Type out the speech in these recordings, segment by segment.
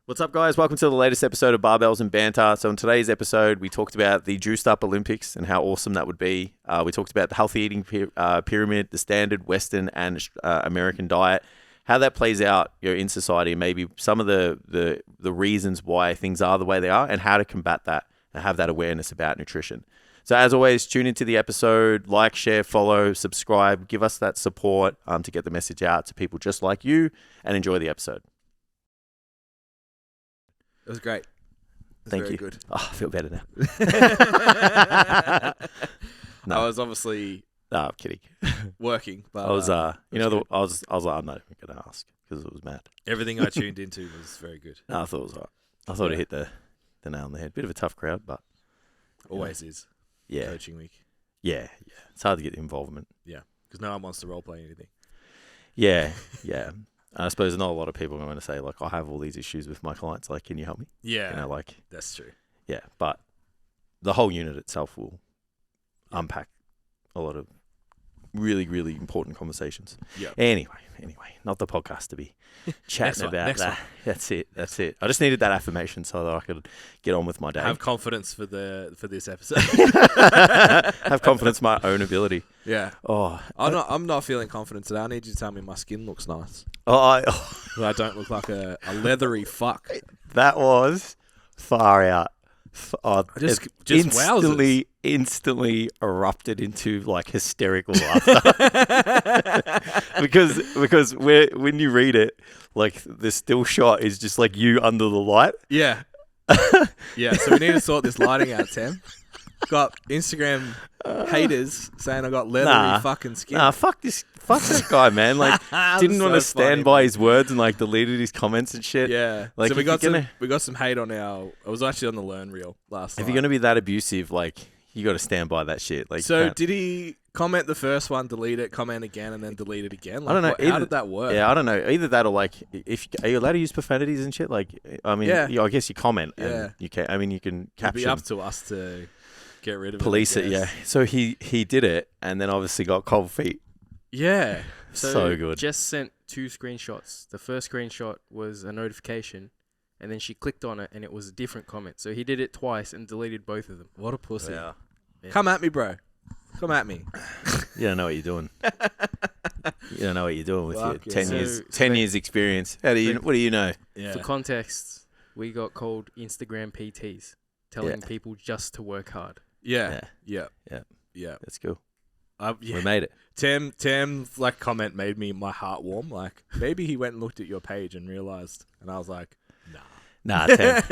What's up, guys? Welcome to the latest episode of Barbells and Banter. So in today's episode, we talked about the Juiced Up Olympics and how awesome that would be. We talked about the healthy eating pyramid, the standard Western and American diet, how that plays out in society, maybe some of the reasons why things are the way they are, and how to combat that and have that awareness about nutrition. So as always, tune into the episode, like, share, follow, subscribe, give us that support to get the message out to people just like you, and enjoy the episode. It was great. Thank you. Good. Oh, I feel better now. No. I was obviously No, I'm kidding. working, but I was, good. I was like, I'm not even going to ask because it was mad. Everything I tuned into was very good. No, I thought it was all right. I thought it hit the nail on the head. Bit of a tough crowd, but Always is. yeah, Coaching week. yeah. It's hard to get the involvement. Yeah, because no one wants to role play anything. Yeah. I suppose not a lot of people are going to say, like, I have all these issues with my clients. Like, can you help me? Yeah, like, that's true. yeah. But the whole unit itself will unpack a lot of really, really important conversations. Yeah. Anyway, not the podcast to be chatting about that. That's it. I just needed that affirmation so that I could get on with my day. Have confidence for this episode. Have confidence in my own ability. Yeah. Oh, I'm not feeling confident today. I need you to tell me my skin looks nice. I don't look like a leathery fuck. that was far out. Just instantly erupted into like hysterical laughter because when you read it, like the still shot is just like you under the light. Yeah. Yeah. So we need to sort this lighting out, Tim. Got Instagram haters saying I got leathery fucking skin. Nah, fuck that guy, man. Like, didn't want to stand by his words and like deleted his comments and shit. Yeah. Like, so we got some hate on our. I was actually on the Learn Reel last night. If you're gonna be that abusive, like, you got to stand by that shit. Like, so did he comment the first one, delete it, comment again, and then delete it again? Like, I don't know. How did that work? Yeah, I don't know. Either that or like, are you allowed to use profanities and shit? Like, I mean, I guess you comment. And you can. I mean, you can caption. It'd be up to us to get rid of it. Police it, yeah. So he did it, and then obviously got cold feet. Yeah. So good. Jess sent 2 screenshots. The first screenshot was a notification, and then she clicked on it, and it was a different comment. So he did it twice and deleted both of them. What a pussy. Yeah. Come at me, bro. Come at me. You don't know what you're doing. You don't know what you're doing with your 10 yeah. years 10 years experience. What do you know? Yeah. For context, we got called Instagram PTs, telling people just to work hard. Yeah. That's cool. Yeah. We made it. Tim's like comment made my heart warm. Like maybe he went and looked at your page and realized, and I was like, Nah, Tim.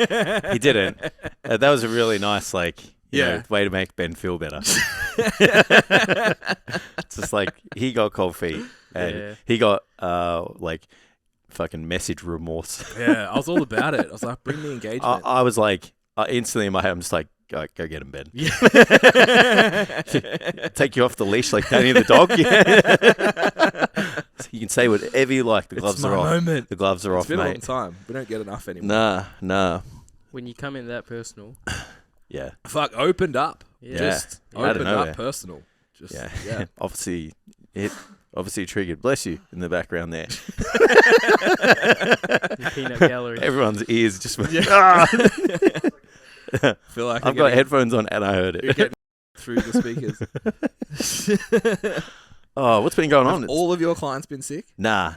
He didn't. That was a really nice, like, you know, way to make Ben feel better. It's just like he got cold feet and he got like fucking message remorse. Yeah, I was all about it. I was like, bring the engagement. I was like, instantly in my head, I'm just like, go get him, Ben. Yeah. Take you off the leash like Danny the dog. So you can say whatever you like. The gloves are off. Moment. The gloves are off, mate. It's been a long time. We don't get enough anymore. Nah. When you come in that personal. Yeah. Fuck, opened up. Yeah. Just opened up personal. Just, yeah. Obviously triggered. Bless you in the background there. The peanut gallery. Everyone's ears just went, Feel like I've got headphones on and I heard it. You're getting through the speakers. Oh, what's been going on? Have all of your clients been sick? Nah.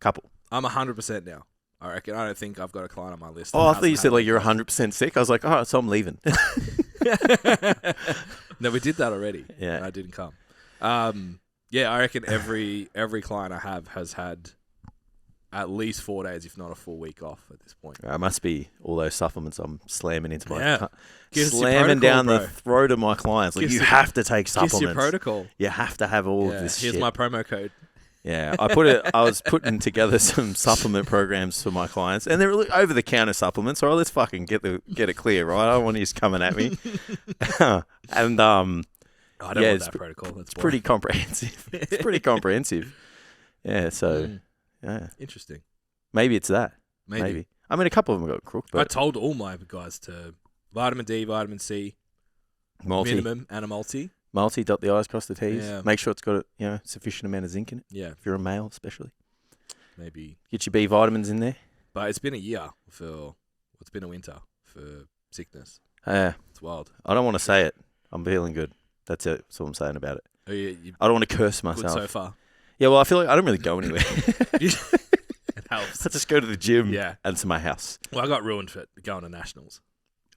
Couple. I'm 100% now. I reckon. I don't think I've got a client on my list. Oh, I thought you said like you're 100% sick. I was like, all right, so I'm leaving. No, we did that already. Yeah. And I didn't come. Yeah, I reckon every client I have has had at least 4 days, if not a full week off at this point. It must be all those supplements I'm slamming into my slamming down the throat of my clients. Like, you have to take supplements. Kiss your protocol. You have to have all of this Here's shit. my promo code. Yeah, I was putting together some supplement programs for my clients, and they're over the counter supplements. All right, let's fucking get it clear, right? I don't want you coming at me. And I don't want that protocol. That's pretty comprehensive. It's pretty comprehensive. Yeah, so yeah, interesting. Maybe it's that. Maybe. I mean, a couple of them got crooked. But I told all my guys to vitamin D, vitamin C, minimum, and a multi. Multi, dot the I's, cross the T's. Yeah. Make sure it's got a sufficient amount of zinc in it. Yeah. If you're a male, especially. Maybe. Get your B vitamins in there. But it's been a year it's been a winter for sickness. It's wild. I don't want to say it. I'm feeling good. That's it. That's what I'm saying about it. Oh, yeah, you I don't want to curse good myself. so far. Yeah, well, I feel like I don't really go anywhere. It helps. I just go to the gym Yeah. and to my house. Well, I got ruined for going to nationals.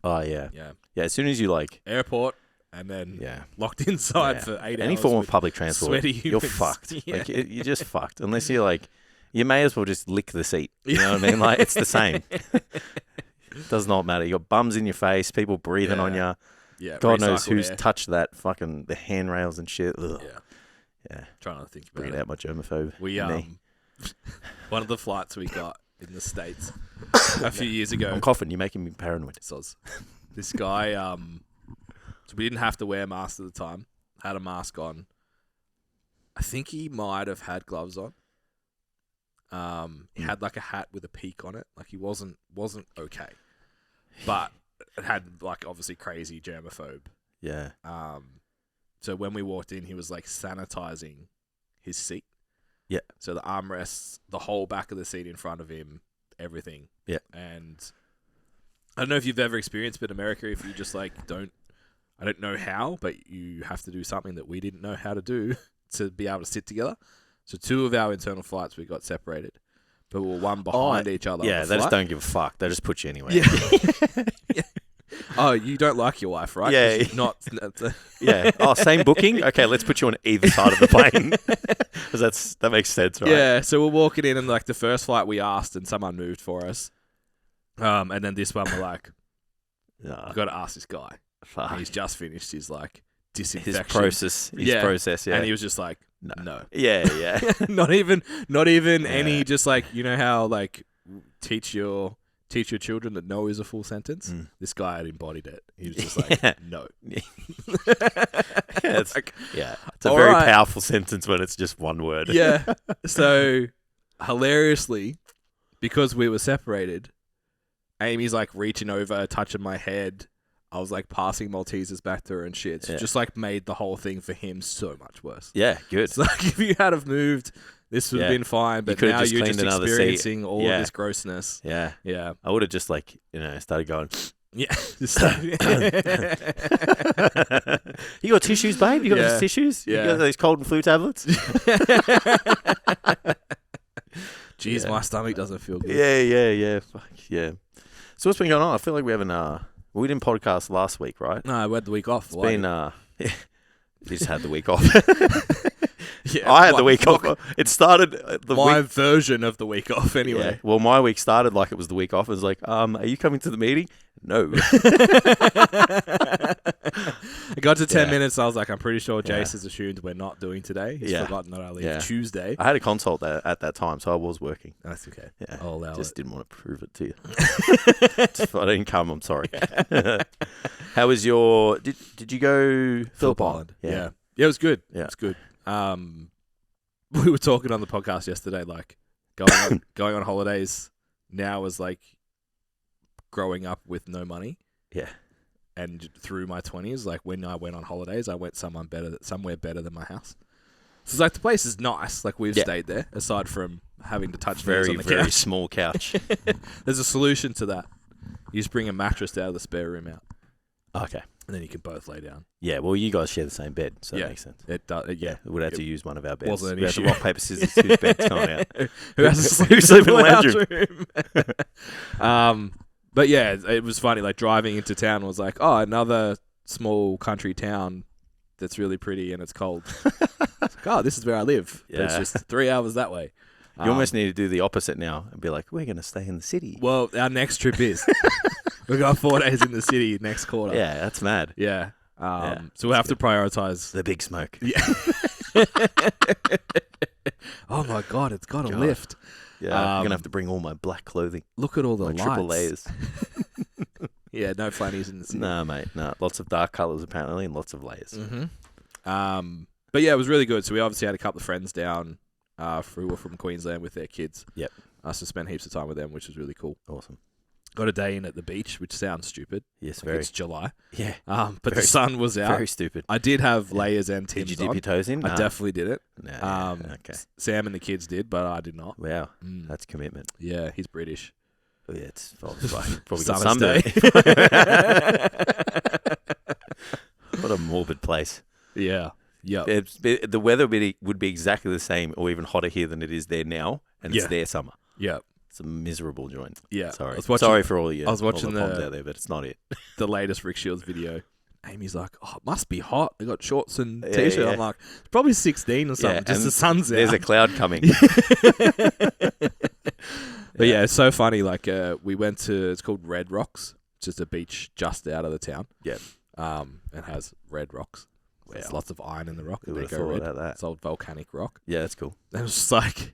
Oh, yeah. Yeah. Yeah, as soon as you like, Airport and then yeah. locked inside Yeah. for 8 hours. Any form of with public transport, sweaty you're humans. fucked. Yeah. Like, you're just fucked. Unless you're like, you may as well just lick the seat. You know what I mean? Like, it's the same. It does not matter. You got bums in your face, people breathing on you. Yeah. God knows recycled who's air. touched that fucking, the handrails and shit. Ugh. Yeah. Yeah. Trying to think about Bringing it. out my germaphobe. We in me. one of the flights we got in the States a few years ago. I'm coughing. You're making me paranoid. Soz. This guy, so we didn't have to wear masks at the time. Had a mask on. I think he might have had gloves on. He had like a hat with a peak on it. Like he wasn't okay, but it had like obviously crazy germaphobe. Yeah. So when we walked in, he was like sanitizing his seat. Yeah. So the armrests, the whole back of the seat in front of him, everything. Yeah. And I don't know if you've ever experienced, but America, if you just like I don't know how, but you have to do something that we didn't know how to do to be able to sit together. So 2 of our internal flights, we got separated, but we were one behind each other. Yeah, on the they just flight. don't give a fuck. They just put you anywhere. Yeah. Yeah. Oh, you don't like your wife, right? Yeah. 'Cause she's not. Yeah. Oh, same booking? Okay, let's put you on either side of the plane. Because that makes sense, right? Yeah, so we're walking in, and like the first flight we asked, and someone moved for us. And then this one we're like, Nah, we've got to ask this guy. fuck. And he's just finished his like His disinfection. process. Yeah. And he was just like, no. Yeah, yeah. not even Yeah. any, just like, you know how like teach your children that no is a full sentence? Mm. This guy had embodied it. He was just like, Yeah. no. it's, Like, it's a all very right. powerful sentence when it's just one word. yeah. So hilariously, because we were separated, Amy's like reaching over, touching my head. I was like passing Maltesers back to her and shit. So Yeah. just like made the whole thing for him so much worse. Yeah, good. It's like if you had have moved, this would have Yeah. been fine. But could've now just you're cleaned just another seat. experiencing all Yeah. of this grossness. Yeah. Yeah. I would have just like, started going, Yeah. you got tissues, babe? You got Yeah. those tissues? Yeah. You got those cold and flu tablets? Jeez, Yeah. my stomach doesn't feel good. Yeah. Fuck, yeah. So what's been going on? I feel like we haven't, we didn't podcast last week, right? No, we had the week off. It's Why? been, you just had the week off. Yeah, I had the my- week off. It started my version of the week off, Yeah. anyway. Well, my week started like it was the week off. It was like, are you coming to the meeting? No. I got to 10 Yeah. minutes. I was like, I'm pretty sure Yeah. Jace has assumed we're not doing today. He's Yeah. forgotten that I leave Yeah. Tuesday. I had a consult at that time, so I was working. That's okay. Yeah. I'll allow Just it. didn't want to prove it to you. If I didn't come, I'm sorry. How was your? Did you go Phillip Island. Yeah, it was good. Yeah. It was good. We were talking on the podcast yesterday, like going on holidays now is like growing up with no money. Yeah. And through my 20s, like when I went on holidays, I went somewhere better than my house. So it's like the place is nice. Like we've Yeah. stayed there, aside from having to touch knees Very on the very couch. small couch. There's a solution to that. You just bring a mattress out of the spare room out, Okay. and then you can both lay down. Yeah. Well, you guys share the same bed, so Yeah. that makes sense. It does. Yeah. We would have to use one of our beds. Wasn't an we have to issue. rock paper scissors whose bed's going out. Who has to sleep, Who sleep in the lounge room? But yeah, it was funny. Like driving into town was like, oh, another small country town that's really pretty and it's cold. It's like, oh, this is where I live. But it's Yeah. just 3 hours that way. You almost need to do the opposite now and be like, we're going to stay in the city. Well, our next trip is we got 4 days in the city next quarter. Yeah, that's mad. Yeah. Yeah, So we'll have to prioritize. The big smoke. Yeah. Oh my God, it's got a God. lift. Yeah, I'm going Um, to have to bring all my black clothing. Look at all the My lights. triple layers. Yeah, no fannies in the city. Nah, mate. Nah. Lots of dark colours, apparently, and lots of layers. Mm-hmm. But yeah, it was really good. So we obviously had a couple of friends down who were from Queensland with their kids. Yep. So spent heaps of time with them, which was really cool. Awesome. Got a day in at the beach, which sounds stupid. Yes, Like very. it's July. Yeah. But Very- the sun was out. Very stupid. I did have Yeah. layers and Did Tim's you dip on. your toes in? I Nah. definitely did it. Nah, Um, okay. Sam and the kids did, but I did not. Wow. Mm. That's commitment. Yeah, he's British. Oh, yeah, it's probably got Summer's some day. there. What a morbid place. Yeah. Yeah. The weather would be exactly the same or even hotter here than it is there now, and it's their summer. Yeah. It's a miserable joint. Yeah. Sorry. I was watching, Sorry for all you. I was watching all the ponds out there, but it's not it. the latest Rick Shields video. Amy's like, oh, it must be hot. They got shorts and Yeah, t-shirt. yeah. I'm like, it's probably 16 or something. Yeah, just and the sun's out. There's a cloud coming. But yeah, it's so funny. Like, we went to, it's called Red Rocks. It's just a beach just out of the town. Yeah. It has red rocks. Wow. There's lots of iron in the rock. Who And they would have go thought red. about that? It's old volcanic rock. Yeah, that's cool. And it was just like,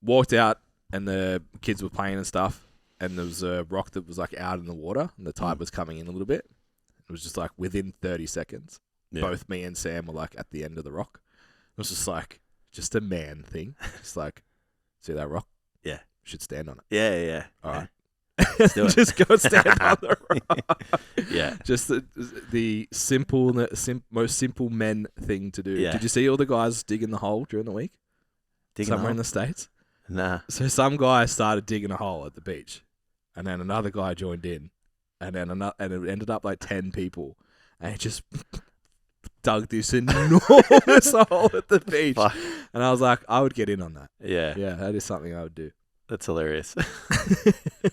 walked out and the kids were playing and stuff. And there was a rock that was like out in the water and the tide was coming in a little bit. It was just like within 30 seconds. Yeah. Both me and Sam were like at the end of the rock. It was just like, just a man thing. Just like, see that rock? Yeah. Should stand on it. Yeah, yeah. All right. Let's do it. Just go stand on the rock. Yeah. Just the most simple men thing to do. Yeah. Did you see all the guys digging the hole during the week? Digging a Somewhere in hole? the States? Nah. So some guy started digging a hole at the beach. And then another guy joined in. And then and it ended up like 10 people. And it just dug this enormous hole at the beach. Fuck. And I was like, I would get in on that. Yeah. Yeah, that is something I would do. That's hilarious.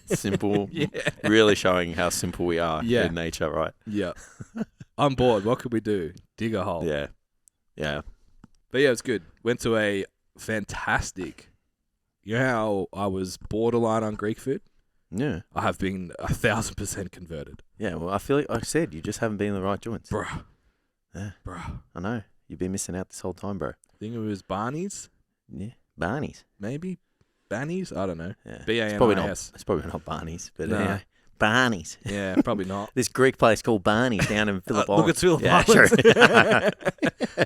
Simple. Yeah. Really showing how simple we are Yeah. in nature, right? Yeah. I'm bored. What could we do? Dig a hole. Yeah. Yeah. But yeah, it's good. Went to a fantastic. You know how I was borderline on Greek food? Yeah. I have been 1,000% converted. Yeah. Well, I feel like I said, you just haven't been in the right joints. Bruh. Yeah. Bruh. I know. You've been missing out this whole time, bro. I think it was Barney's, Yeah. Barney's. maybe? Bannies? I don't know. Yeah. B-A-N-I-S. It's probably not Barney's, but No. anyway. Barney's. Yeah, probably not. This Greek place called Barney's down in Phillip Look, it's Phillip Yeah, Island. sure.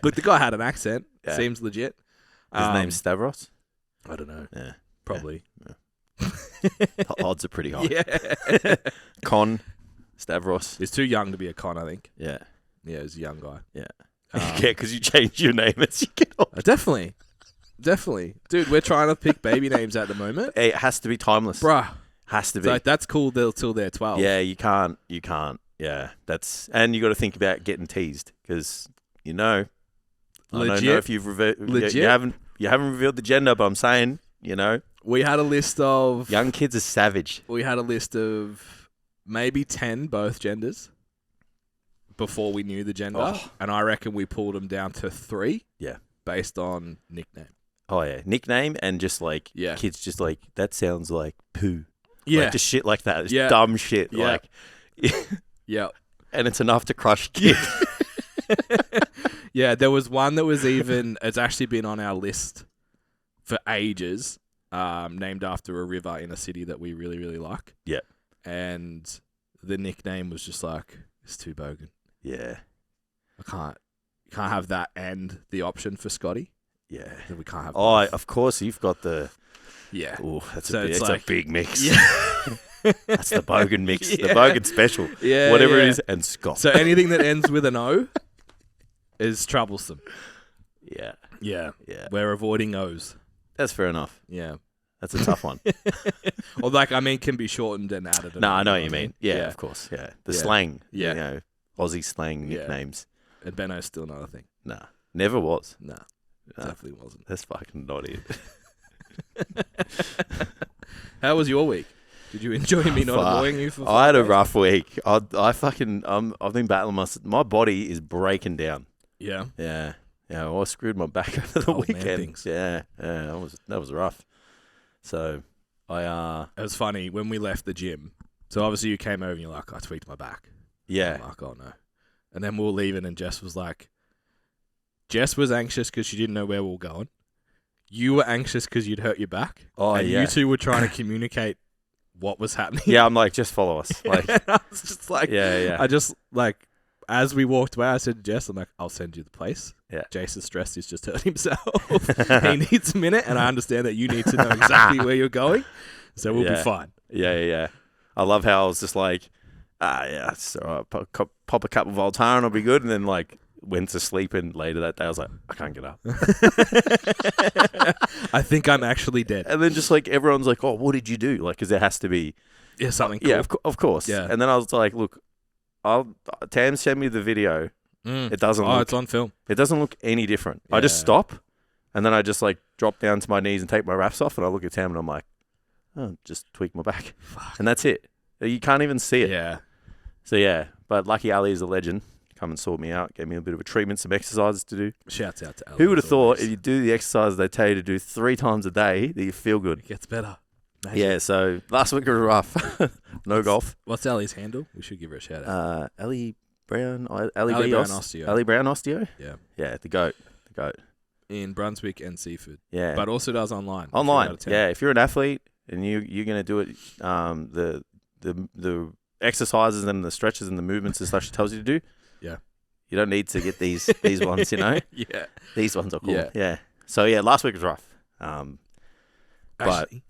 Look, the guy had an accent. Yeah. Seems legit. His name's Stavros. I don't know. Yeah. Probably. The odds are pretty high. Yeah. Con. Stavros. He's too young to be a con, I think. Yeah. Yeah, he's a young guy. Yeah. Um, Yeah, because you change your name as you get older. Definitely. Definitely. Dude, we're trying to pick baby names at the moment. It has to be timeless. Bruh. Has to It's be. like, that's cool till they're 12. Yeah, you can't. Yeah, and you got to think about getting teased because I don't know Legit. if you've Legit. you haven't revealed the gender, but I'm saying We had a list of young kids are savage. maybe 10 both genders before we knew the gender. Oh. And I reckon we pulled them down to 3. Yeah. Based on nickname. Oh yeah, nickname and just like Yeah. kids just like that sounds like poo. Yeah. Like, just shit like that. Just Yeah. dumb shit. Yeah. Like, Yeah. and it's enough to crush kids. Yeah, there was one that was it's actually been on our list for ages, named after a river in a city that we really, really like. Yeah. And the nickname was just like, it's too bogan. Yeah. You can't have that and the option for Scotty. Yeah. We can't have Oh, both. of course you've got the. Yeah. Oh, that's So a big, it's it's like- a big mix. Yeah. That's the bogan mix. The Yeah. bogan special. Yeah. Whatever yeah. it is, and Scott. So anything that ends with an O is troublesome. Yeah. Yeah. Yeah. We're avoiding O's. That's fair enough. Yeah. That's a tough one. Or can be shortened and added. No, I know what you mean. Yeah, of course. Yeah. The Yeah. slang. Yeah. Aussie slang Yeah. nicknames. And Benno's still not a thing. Nah. Never was. No, No. definitely wasn't. That's fucking not it. How was your week? Did you enjoy me not Fuck. annoying you for 5 I had a days? rough week. I've been battling my body is breaking down. Yeah. Yeah. Yeah, I screwed my back over the Old man weekend. things. Yeah. Yeah, that was rough. So I It was funny when we left the gym. So obviously you came over and you're like, I tweaked my back. yeah. I'm like, oh no. And then we were leaving and Jess was anxious because she didn't know where we were going. You were anxious because you'd hurt your back. Oh and yeah. you two were trying to communicate what was happening. Yeah, I'm like, just follow us. Like And I was just like, yeah. I just like, as we walked away, I said to Jess, I'm like, I'll send you the place. Yeah. Jason's stressed. He's just hurt himself. He needs a minute. And I understand that you need to know exactly where you're going. So we'll be fine. Yeah. I love how I was just like, yeah, it's all right. Pop a cup of Voltaren will be good. And then like went to sleep, and later that day I was like, I can't get up. I think I'm actually dead. And then just like everyone's like, oh, what did you do? Like, because there has to be Something cool. Yeah, of course. Yeah. And then I was like, look, Tam sent me the video. It doesn't look, it's on film. It doesn't look any different. I just stop, and then I just like drop down to my knees and take my wraps off, and I look at Tam and I'm like, oh, just tweak my back. Fuck. And that's it. You can't even see it. Yeah. So yeah, but Lucky Ali is a legend. Come and sort me out. Gave me a bit of a treatment, some exercises to do. Shouts out to Ali. Who would have thought if you do the exercise they tell you to do 3 times a day that you feel good? It gets better. Amazing. Yeah, so last week was rough. No golf. What's Ali's handle? We should give her a shout out. Ali Brown. Ali Brown Bedos? Osteo. Ali Brown Osteo? Yeah. Yeah, the goat. The goat. In Brunswick and Seaford. Yeah. But also does online. Online. Yeah, if you're an athlete and you're going to do it, the exercises and the stretches and the movements and stuff she tells you to do. Yeah. You don't need to get these ones, you know? Yeah. These ones are cool. Yeah. Yeah. So yeah, last week was rough. Actually,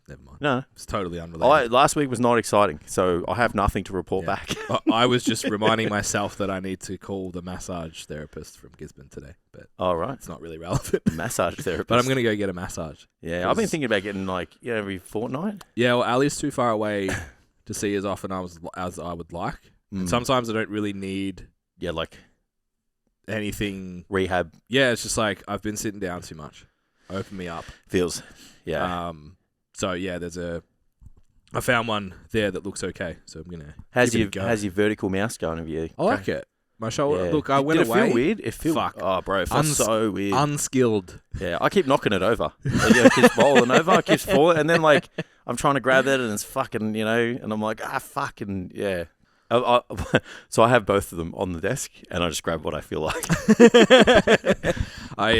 never mind. No. It's totally unrelated. Last week was not exciting, so I have nothing to report back. I was just reminding myself that I need to call the massage therapist from Gisborne today, but Oh, right. it's not really relevant. Massage therapist. But I'm going to go get a massage. Yeah, I've been thinking about getting every fortnight. Yeah, well, Ali's too far away to see as often as I would like. And sometimes I don't really need Yeah, like anything. rehab Yeah, it's just like I've been sitting down too much. Open me up. feels. Yeah. So yeah, I found one there that looks okay. So I'm gonna. How's give it a go. your vertical mouse going? Have you? I like it. My shoulder. Yeah. Look, I went Did it away. feel weird? It feels. Fuck. Oh, bro, it feels so weird. Unskilled. Yeah, I keep knocking it over. It keeps rolling over. It keeps falling, and then like I'm trying to grab it, and it's fucking, and I'm like, fucking yeah. So I have both of them on the desk, and I just grab what I feel like. I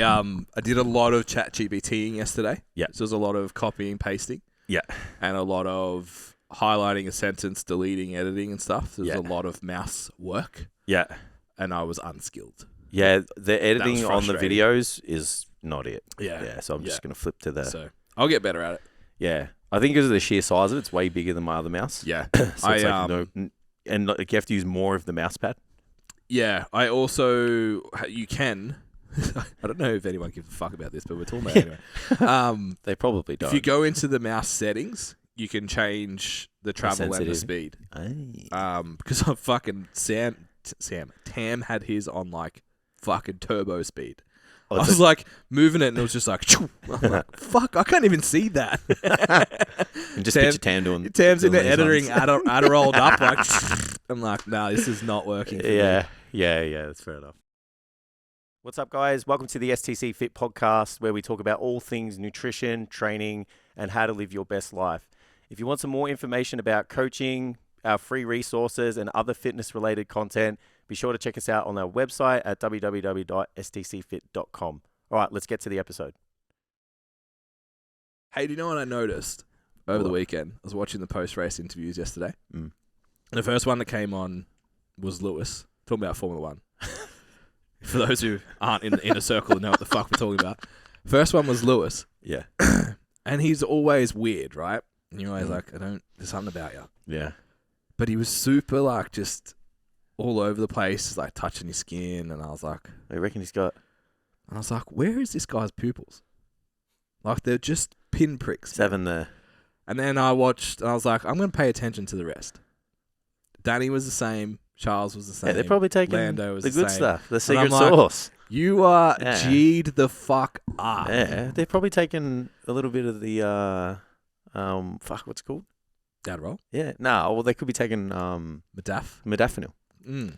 did a lot of chat GPTing yesterday. Yeah. So there's a lot of copying, pasting. Yeah. And a lot of highlighting a sentence, deleting, editing and stuff. There's a lot of mouse work. Yeah. And I was unskilled. Yeah, the editing on the frustrating. videos is not it. Yeah. Yeah, so I'm just going to flip to the... So I'll get better at it. Yeah. I think because of the sheer size of it, it's way bigger than my other mouse. Yeah. So it's and like, you have to use more of the mouse pad. Yeah. I also... You can... I don't know if anyone gives a fuck about this, but we're talking about it anyway. They probably don't. If you go into the mouse settings, you can change the travel and the speed. Because I'm fucking... Tam had his on like fucking turbo speed. I was like moving it and it was just like, I'm like, fuck, I can't even see that. And just picture Tam doing... Tam's in doing there these editing ones. Adderalled up like, I'm like, nah, this is not working for me. Yeah, that's fair enough. What's up, guys? Welcome to the STCfit podcast, where we talk about all things nutrition, training, and how to live your best life. If you want some more information about coaching, our free resources, and other fitness-related content, be sure to check us out on our website at www.stcfit.com. All right, let's get to the episode. Hey, do you know what I noticed over the weekend? I was watching the post-race interviews yesterday. And the first one that came on was Lewis, talking about Formula One. For those who aren't in a circle and know what the fuck we're talking about. First one was Lewis. Yeah. And he's always weird, right? And you're always like, there's something about you. Yeah. But he was super, like, just all over the place, like, touching his skin. And I was like... I reckon he's got... And I was like, where is this guy's pupils? Like, they're just pinpricks. 7 there. And then I watched, and I was like, I'm going to pay attention to the rest. Danny was the same. Charles was the same. Yeah, they're probably taking Lando was the the good same. stuff, the secret like, sauce. You are G'd the fuck up. Yeah, they're probably taking a little bit of the, what's it called? Adderall? Yeah, well, they could be taking modafinil. Yeah,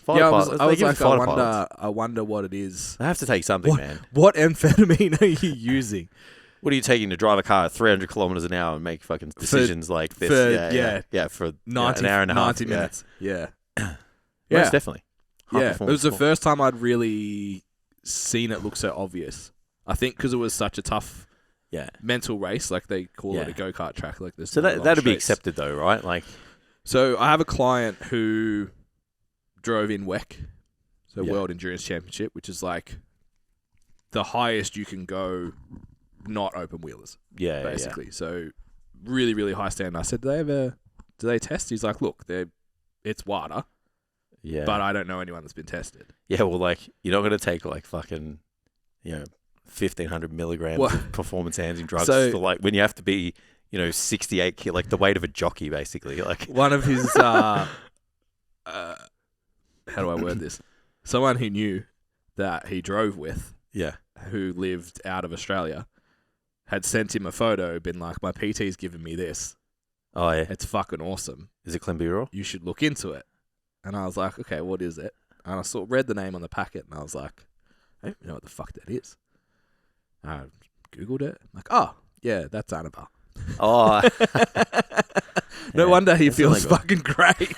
I was like, I wonder what it is. They have to take something, man. What amphetamine are you using? What are you taking to drive a car at 300 kilometers an hour and make fucking decisions like this? For 90, an hour and a half. 90 minutes. Yeah. Most definitely. Yeah, it was the first time I'd really seen it look so obvious. I think because it was such a tough mental race, like they call it a go-kart track like this. So that'd be accepted though, right? Like, so I have a client who drove in WEC, so World Endurance Championship, which is like the highest you can go, not open wheelers. Yeah, basically. Yeah. So really, really high standard. I said, do they test? He's like, look, it's WADA. Yeah. but I don't know anyone that's been tested. Yeah, well, like, you're not going to take, like, fucking, 1,500 milligrams What? of performance-enhancing drugs So- for, like, when you have to be, 68 kilos, like, the weight of a jockey, basically. Like, One of his, how do I word this? Someone who knew that he drove with, yeah. who lived out of Australia, had sent him a photo, been like, my PT's given me this. Oh, yeah. It's fucking awesome. Is it clenbuterol? You should look into it. And I was like, okay, what is it? And I read the name on the packet, and I was like, I don't know what the fuck that is. I Googled it. I'm like, oh, yeah, that's Annabelle. Oh. No wonder he feels illegal. fucking great.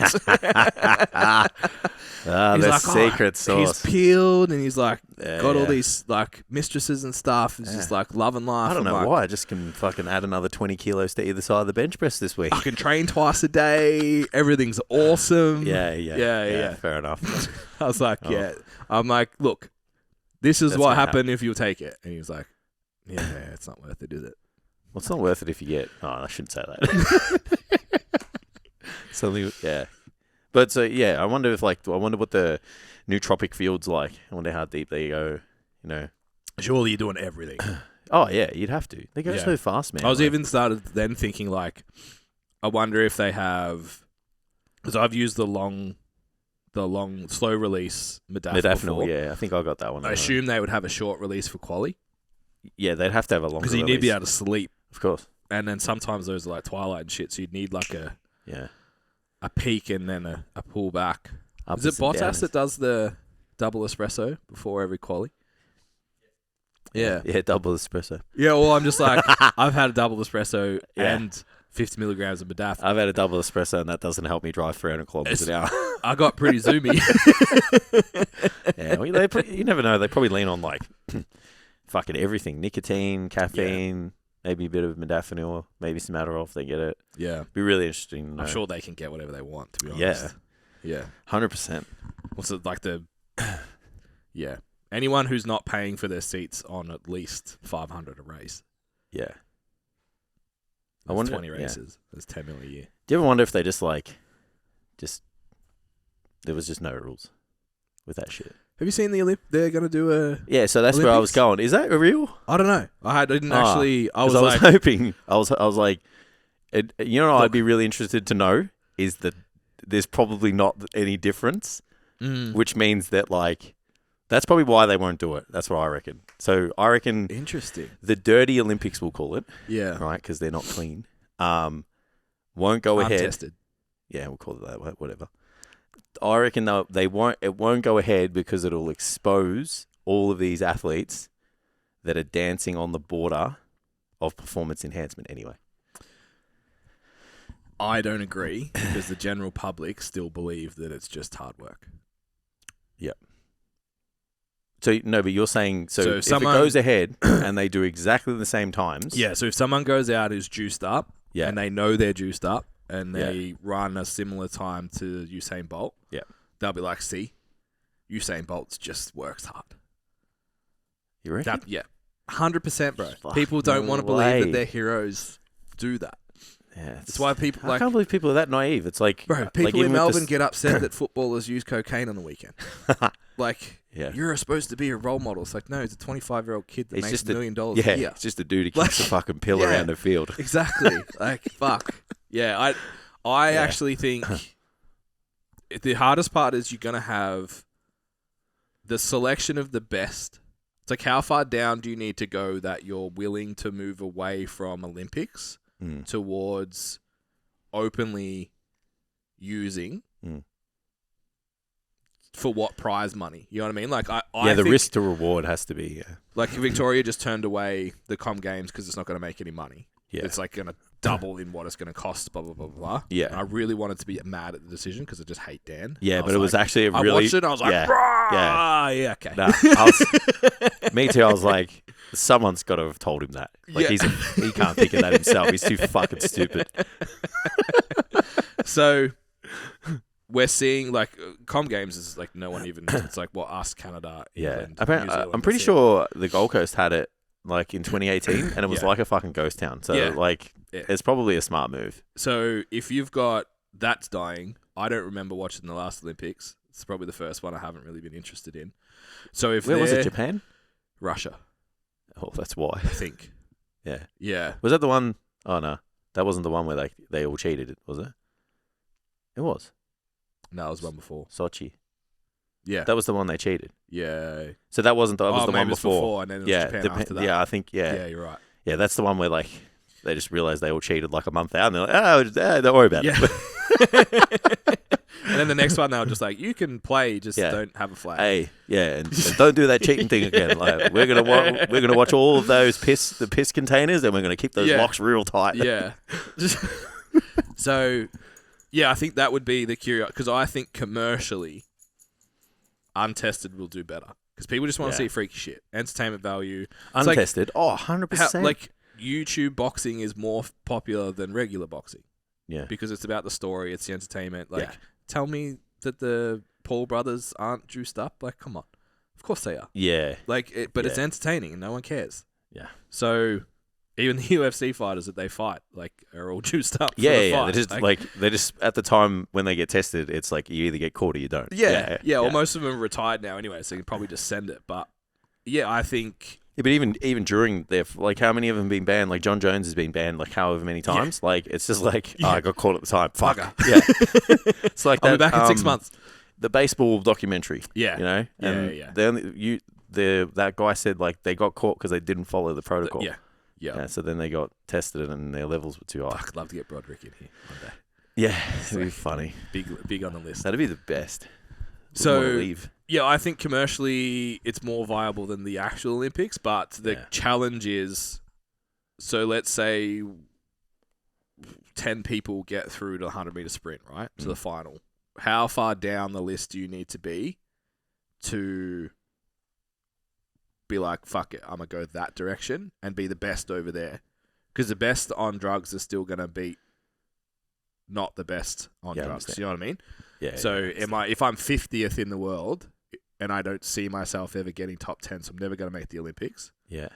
The like, secret sauce. He's peeled, and he's like, Yeah, got all yeah. these like mistresses and stuff. He's just like loving life. I don't I'm know like, why. I just can fucking add another 20 kilos to either side of the bench press this week. I can train twice a day. Everything's awesome. Yeah. Fair enough. I was like, Oh. yeah. I'm like, look, this is That's what gonna happened if you take it. And he was like, yeah, it's not worth it, is it? Well, it's not worth it if you get. Oh, I shouldn't say that. Something, yeah. But so yeah, I wonder what the nootropic field's like. I wonder how deep they go. Surely you're doing everything. Oh yeah, you'd have to. They go Yeah. so fast, man. I was Like, even started then thinking like, I wonder if they have, because I've used the long slow release modafinil modafinil. before. Yeah, I think I got that one. I assume they would have a short release for quali Yeah, they'd have to have a longer. because you need to be release. able to sleep. Of course. And then sometimes those are like twilight and shit, so you'd need like a peak and then a pullback. Is it Bottas that does the double espresso before every quali? Yeah. Yeah, double espresso. Yeah, well, I'm just like, I've had a double espresso Yeah. and 50 milligrams of modafinil. I've had a double espresso, and that doesn't help me drive 300 kilometers an hour. I got pretty zoomy. Yeah, well, you never know. They probably lean on like fucking everything: nicotine, caffeine, maybe a bit of modafinil, maybe some Adderall if they get it. Yeah. Be really interesting. To know. I'm sure they can get whatever they want, to be Yeah. honest. Yeah. 100%. What's it like yeah. Anyone who's not paying for their seats on at least 500 a race. Yeah. That's wonder- 20 yeah. races. That's 10 mil a year. Do you ever wonder if they just there was just no rules with that shit? Have you seen the Olymp? They're going to do a... Yeah, so that's where I was Olympics? going. Is that real? I don't know. I didn't Ah, actually... I 'Cause was like... hoping. I was like, what I'd be really interested to know is that there's probably not any difference, which means that like that's probably why they won't do it. That's what I reckon. So I reckon Interesting. the dirty Olympics, we'll call it, Yeah. right? Because they're not clean. Won't go ahead. Untested. Yeah, we'll call it that. Whatever. I reckon they won't. It won't go ahead because it'll expose all of these athletes that are dancing on the border of performance enhancement. Anyway. I don't agree because the general public still believe that it's just hard work. So no, but you're saying So if someone- it goes ahead and they do exactly the same times. Yeah, so if someone goes out who's juiced up Yeah. and they know they're juiced up and they run a similar time to Usain Bolt, they'll be like, see, Usain Bolt's just works hard. You reckon? 100%, bro. Fuck, People don't no want to believe way. that their heroes do that. Yeah, That's why people I can't believe people are that naive. It's like, bro, like people even in with Melbourne this- get upset that footballers use cocaine on the weekend. Like, Yeah. you're supposed to be a role model. It's like, no, it's a 25-year-old kid that It's makes just $1 million a Yeah, year. it's just a dude who Like, kicks a fucking pill yeah. around the field. Exactly. Like, fuck. Yeah, I Yeah. actually think the hardest part is you're going to have the selection of the best. It's like, how far down do you need to go that you're willing to move away from Olympics Mm. towards openly using for what prize money? You know what I mean? Like, I Yeah, the think, risk to reward has to be. Yeah. like, Victoria just turned away the Com Games because it's not going to make any money. Yeah. It's like going to double in what it's going to cost, blah, blah, blah, blah. Yeah. And I really wanted to be mad at the decision because I just hate Dan. Yeah, I but it was actually a I really. watched it and I was like, yeah, yeah, okay. Nah, me too. I was like, someone's got to have told him that. Like Yeah. he can't think of that himself. He's too fucking stupid. So we're seeing like Com Games is like no one even. It's like us, Canada, Yeah, England, apparently, New Zealand, I'm pretty that's it. sure the Gold Coast had it like in 2018, and it was Yeah. like a fucking ghost town. So Yeah. like, Yeah. it's probably a smart move. So if you've got that's dying, I don't remember watching the last Olympics. It's probably the first one I haven't really been interested in. So if Where was it? they're- Japan? Russia, Oh, that's why. I think. Yeah. Yeah. Was that the one? Oh no, that wasn't the one where they all cheated, was it? It was No, it was one before. Sochi. Yeah. That was the one they cheated. Yeah. So that wasn't the. That was the maybe one it was before. and then it was Yeah, Japan after that. yeah, I think Yeah, you're right. Yeah, that's the one where like they just realized they all cheated like a month out, and they're like, don't worry about Yeah. it. And then the next one, they were just like, you can play, just Yeah. don't have a flag. Hey, yeah, and don't do that cheating thing again. Like we're gonna watch all of those the piss containers, and we're gonna keep those Yeah. locks real tight. Yeah. So, yeah, I think that would be the curiosity, because I think commercially, untested will do better. Because people just want to Yeah. see freaky shit. Entertainment value. It's Untested. 100%. Like, YouTube boxing is more popular than regular boxing. Yeah. Because it's about the story, it's the entertainment. Like, Yeah. tell me that the Paul brothers aren't juiced up. Like, come on. Of course they are. Yeah. Like, but it's Yeah. entertaining and no one cares. Yeah. So even the UFC fighters that they fight, like, are all juiced up. Yeah, for the yeah. fight. They just at the time when they get tested, it's like you either get caught or you don't. Yeah. Well, most of them are retired now anyway, so you can probably just send it. But yeah, I think. Yeah, but even during their like, how many of them been banned? Like John Jones has been banned like however many times. Like it's just like I got caught at the time. Fuck. Bugger. Yeah. It's like I'll that, be back in 6 months. The baseball documentary. Yeah. You know. And Yeah. that guy said like they got caught because they didn't follow the protocol. Yeah. So then they got tested and their levels were too high. I'd love to get Broderick in here one day. Yeah, it'd be funny. Big on the list. That'd be the best. So- Wouldn't wanna leave. Yeah, I think commercially it's more viable than the actual Olympics, but the challenge is, so let's say 10 people get through to the 100-meter sprint, right, to the final. How far down the list do you need to be to be like, fuck it, I'm going to go that direction and be the best over there? Because the best on drugs are still going to beat not the best on Yeah, I drugs. understand. You know what I mean? Yeah. So yeah, if I'm 50th in the world and I don't see myself ever getting top 10, so I'm never going to make the Olympics, yeah.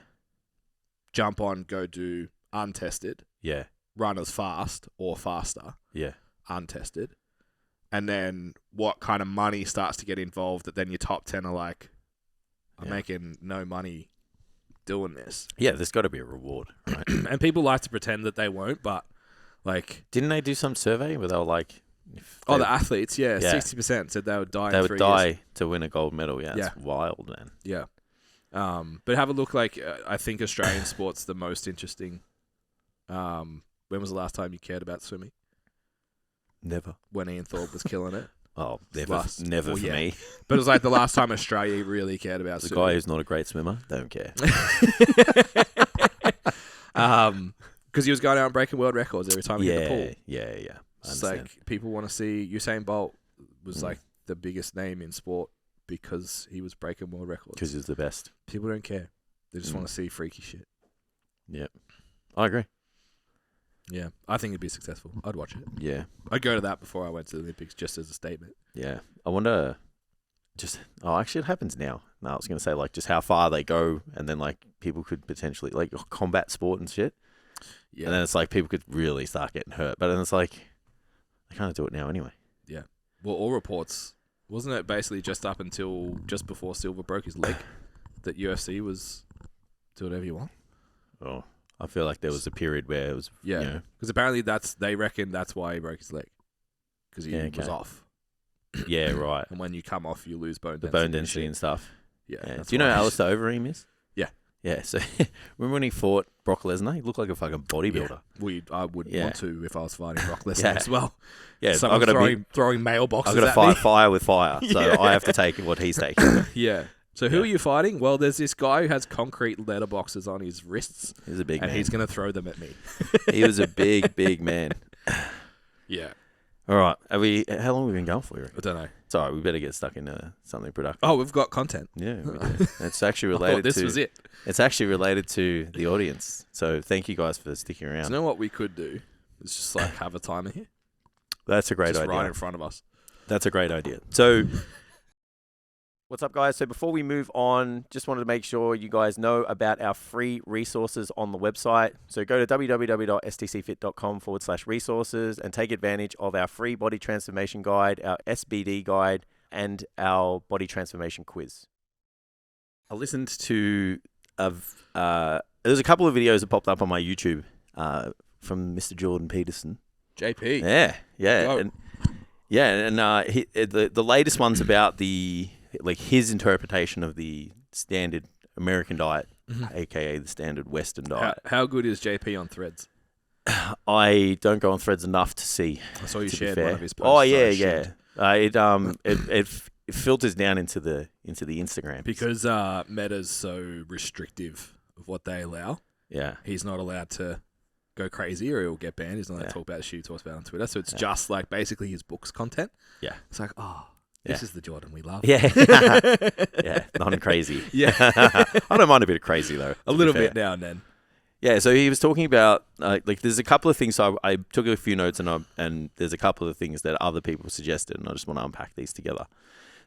jump on, go do untested, Yeah. run as fast or faster, Yeah. untested. And then what kind of money starts to get involved that then your top 10 are like, I'm Yeah. making no money doing this. Yeah, there's got to be a reward, right? And people like to pretend that they won't, but like... Didn't they do some survey where they were like... the athletes, yeah, Yeah. 60% said they would die They in would 3 die years. to win a gold medal. Yeah, Yeah. it's wild, man. Yeah. But have a look, like, I think Australian sport's the most interesting. When was the last time you cared about swimming? Never. When Ian Thorpe was killing it. Oh, never, Last- never well, for yeah. me. But it was like the last time Australia really cared about The swimming. guy who's not a great swimmer, don't care. Because he was going out and breaking world records every time he hit the pool. yeah. I It's understand. like people want to see Usain Bolt was Mm. like the biggest name in sport because he was breaking world records. Because he's the best. People don't care. They just Mm. want to see freaky shit. I agree. Yeah, I think it'd be successful. I'd watch it. Yeah, I'd go to that before I went to the Olympics just as a statement. yeah. I wonder. Actually, it happens now. No, I was going to say like just how far they go, and then like people could potentially like combat sport and shit. Yeah. And then it's like people could really start getting hurt. But then it's like they kind of do it now anyway. Well, all reports, wasn't it basically just up until just before Silva broke his leg that UFC was do whatever you want? Oh, I feel like there was a period where it was. Yeah. You know, Because apparently they reckon that's why he broke his leg. Because he Yeah, was okay. off. yeah, right. And when you come off, you lose bone The density. bone density and stuff. Yeah. Yeah. that's Do you know why. Alistair Overeem is? Yeah. Yeah. So remember when he fought Brock Lesnar? He looked like a fucking bodybuilder. I would Yeah. want to if I was fighting Brock Lesnar Yeah. as well. Yeah. Someone I've got throwing mailboxes I've got to at fight me. fire with fire. So Yeah. I have to take what he's taking. Yeah. So who Yeah. are you fighting? Well, there's this guy who has concrete letterboxes on his wrists, He's a big and man. he's going to throw them at me. He was a big man. Yeah. All right. How long have we been going for? You reckon? I don't know. It's all right. We better get stuck into something productive. Oh, we've got content. Yeah, we do. It's actually I thought related this to. was it. It's actually related to the audience. So thank you guys for sticking Do around. you know what we could do? It's just like have a timer here. That's a great Just idea. right in front of us. That's a great idea. So, what's up, guys? So, before we move on, just wanted to make sure you guys know about our free resources on the website. So, go to www.stcfit.com/resources and take advantage of our free body transformation guide, our SBD guide, and our body transformation quiz. I listened to there's a couple of videos that popped up on my YouTube from Mr. Jordan Peterson. JP. Yeah, Go. and the latest one's about his interpretation of the standard American diet, aka the standard Western diet. How good is JP on Threads? I don't go on Threads enough to see. I saw you to be shared fair. one of his posts. Oh so yeah. It filters down into the Instagram because Meta's so restrictive of what they allow. Yeah, He's not allowed to go crazy or he'll get banned. He's not allowed to talk about the shit he talks about on Twitter. So it's just like basically his books content. Yeah. It's like, this is the Jordan we love. Yeah. Yeah, non-crazy. Yeah. I don't mind a bit of crazy, though. A little bit now and then. Yeah, so he was talking about, there's a couple of things. So I took a few notes and there's a couple of things that other people suggested, and I just want to unpack these together.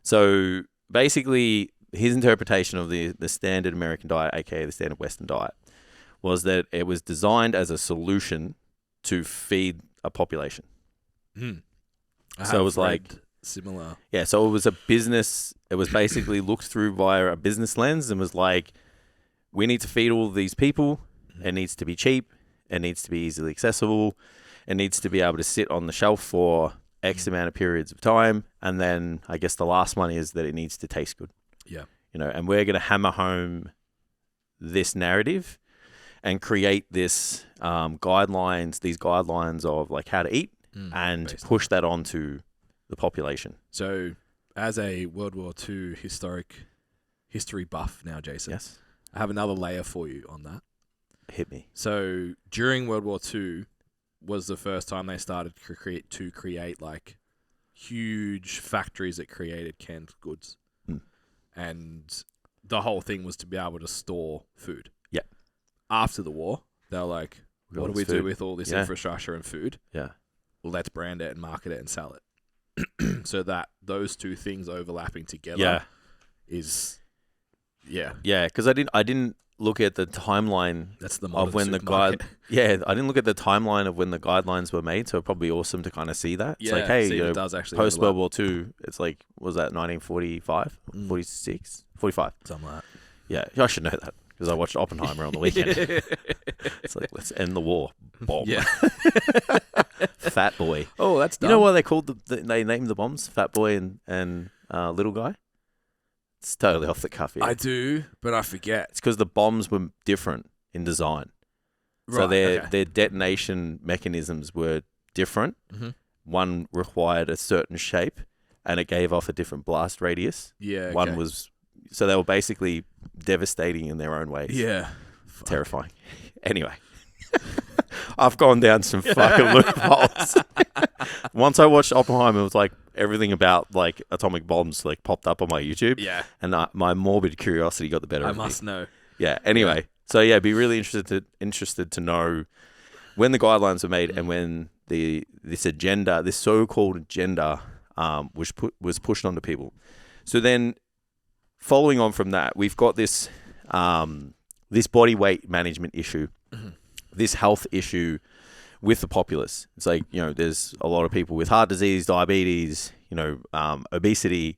So basically, his interpretation of the standard American diet, aka the standard Western diet, was that it was designed as a solution to feed a population. So it was like similar. Yeah, so it was a business. It was basically looked through via a business lens and was like, we need to feed all of these people. It needs to be cheap. It needs to be easily accessible. It needs to be able to sit on the shelf for X amount of periods of time. And then I guess the last one is that it needs to taste good. Yeah. And we're going to hammer home this narrative and create these guidelines of like how to eat and push that onto the population. So as a World War II history buff now, Jason, Yes. I have another layer for you on that. Hit me. So during World War II was the first time they started to create like huge factories that created canned goods. And the whole thing was to be able to store food. Yeah. After the war, they were like, what do we do with all this infrastructure and food? Yeah. Well, let's brand it and market it and sell it. So that those two things overlapping together is, Yeah, because I didn't look at the timeline that's the of when I didn't look at the timeline of when the guidelines were made, so it'd probably be awesome to kind of see that. It's like, hey, it does actually post World War II, it's like, was that 1945, 46, 45? Something like that. Yeah, I should know that because I watched Oppenheimer on the weekend. It's like, let's end the war. Bomb. Yeah. Fat Boy. Oh, that's dumb. You know why they called they named the bombs Fat Boy and Little Guy? It's totally off the cuff here. I do, but I forget. It's because the bombs were different in design. So their detonation mechanisms were different. One required a certain shape, and it gave off a different blast radius. Yeah. One was... So they were basically devastating in their own ways. Yeah. Terrifying. Anyway. I've gone down some fucking loopholes. Once I watched Oppenheimer, it was like everything about like atomic bombs like popped up on my YouTube. Yeah. And my morbid curiosity got the better of me. I must know. Yeah. Anyway. So yeah, be really interested to know when the guidelines were made and when this so-called agenda was pushed onto people. So then following on from that, we've got this body weight management issue. This health issue with the populace. It's like, there's a lot of people with heart disease, diabetes, obesity,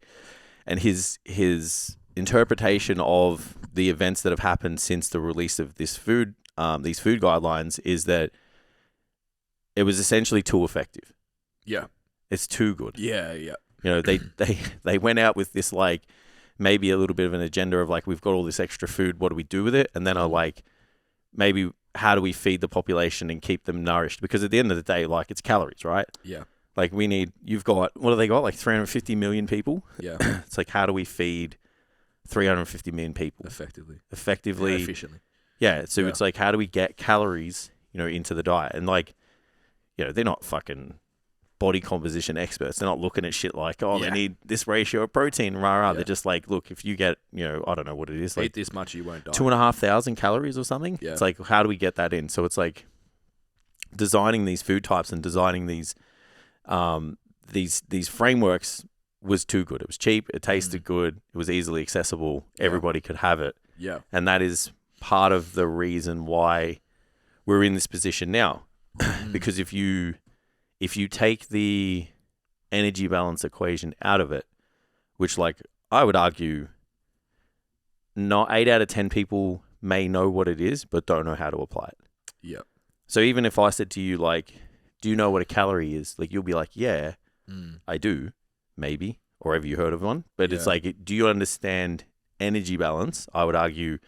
and his interpretation of the events that have happened since the release of these food guidelines is that it was essentially too effective. Yeah. It's too good. Yeah, yeah. They went out with this like maybe a little bit of an agenda of like, we've got all this extra food, what do we do with it? And then are like, maybe how do we feed the population and keep them nourished? Because at the end of the day, like, it's calories, right? Yeah. Like you've got, what do they got? Like 350 million people? Yeah. It's like, how do we feed 350 million people? Effectively. Yeah, efficiently. Yeah. So it's like, how do we get calories, into the diet? And like, they're not fucking body composition experts. They're not looking at shit like, they need this ratio of protein, rah. Yeah. They're just like, look, if you get, I don't know what it is. Like eat this much, you won't die. 2,500 calories or something. Yeah. It's like, how do we get that in? So it's like designing these food types and designing these frameworks was too good. It was cheap. It tasted good. It was easily accessible. Everybody could have it. Yeah. And that is part of the reason why we're in this position now. Because if you take the energy balance equation out of it, which like I would argue not 8 out of 10 people may know what it is, but don't know how to apply it. Yep. So even if I said to you, like, do you know what a calorie is? Like, you'll be like, yeah, I do, maybe, or have you heard of one? But it's like, do you understand energy balance? I would argue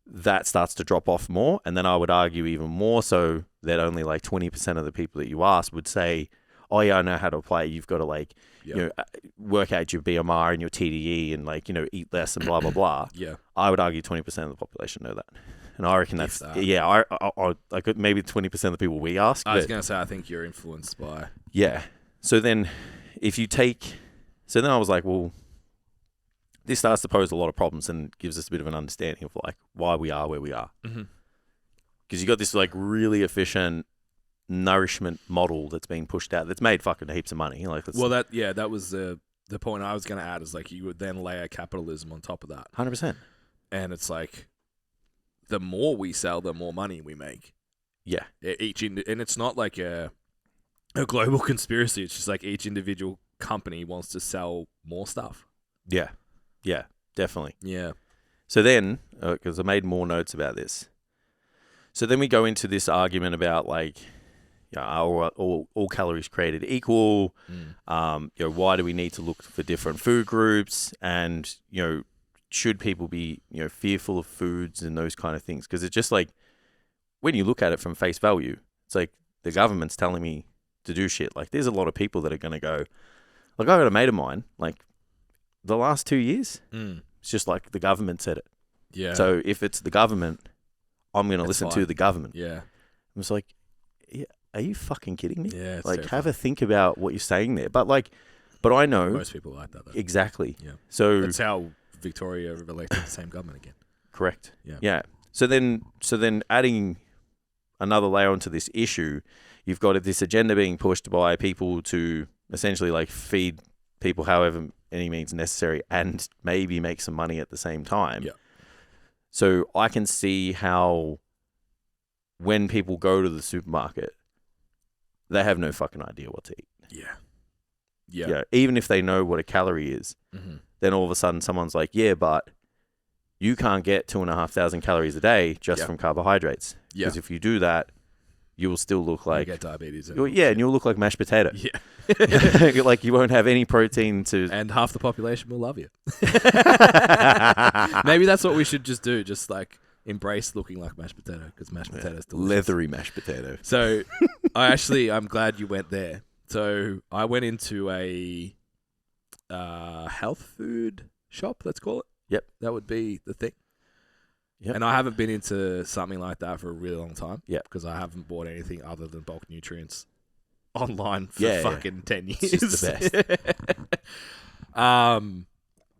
that starts to drop off more. And then I would argue even more so that only like 20% of the people that you ask would say, oh yeah, I know how to apply it. You've got to like, you know, work out your BMR and your TDE and like, you know, eat less and blah, blah, blah. Yeah. I would argue 20% of the population know that. And I reckon that's, I like maybe 20% of the people we ask. I was going to say, I think you're influenced by. Yeah. So then if you take, so then I was like, well, this starts to pose a lot of problems and gives us a bit of an understanding of like why we are where we are. Because you got this like really efficient nourishment model that's being pushed out that's made fucking heaps of money. Like, well, that was the point I was going to add is like you would then layer capitalism on top of that. 100%. And it's like the more we sell, the more money we make. Yeah. And it's not like a global conspiracy. It's just like each individual company wants to sell more stuff. Yeah. Yeah, definitely. Yeah. So then, because I made more notes about this. So then we go into this argument about like, you know, are all calories created equal? You know, why do we need to look for different food groups? And, you know, should people be, you know, fearful of foods and those kind of things? Because it's just like, when you look at it from face value, it's like the government's telling me to do shit. Like, there's a lot of people that are going to go, like, I got a mate of mine, like, the last 2 years, it's just like the government said it. Yeah. So if it's the government, I'm going to listen to the government. Yeah. I'm just like, yeah, are you fucking kidding me? Yeah. It's like, terrifying. have a think about what you're saying there. But I know. Most people like that, though. Exactly. Yeah. So that's how Victoria elected the same government again. Correct. Yeah. Yeah. So then adding another layer onto this issue, you've got this agenda being pushed by people to essentially like feed people however any means necessary and maybe make some money at the same time. Yeah. So I can see how when people go to the supermarket, they have no fucking idea what to eat. Yeah. Yeah. Yeah. Even if they know what a calorie is, then all of a sudden someone's like, yeah, but you can't get 2,500 calories a day just from carbohydrates. Yeah. Because if you do that, you will still look like... You get diabetes. And you'll look like mashed potato. Yeah. Like you won't have any protein to... And half the population will love you. Maybe that's what we should just do. Just like embrace looking like mashed potato because mashed potato is delicious. Leathery mashed potato. So I'm glad you went there. So I went into a health food shop, let's call it. Yep. That would be the thing. Yep. And I haven't been into something like that for a really long time. Yeah. Because I haven't bought anything other than bulk nutrients online for 10 years. It's just the best.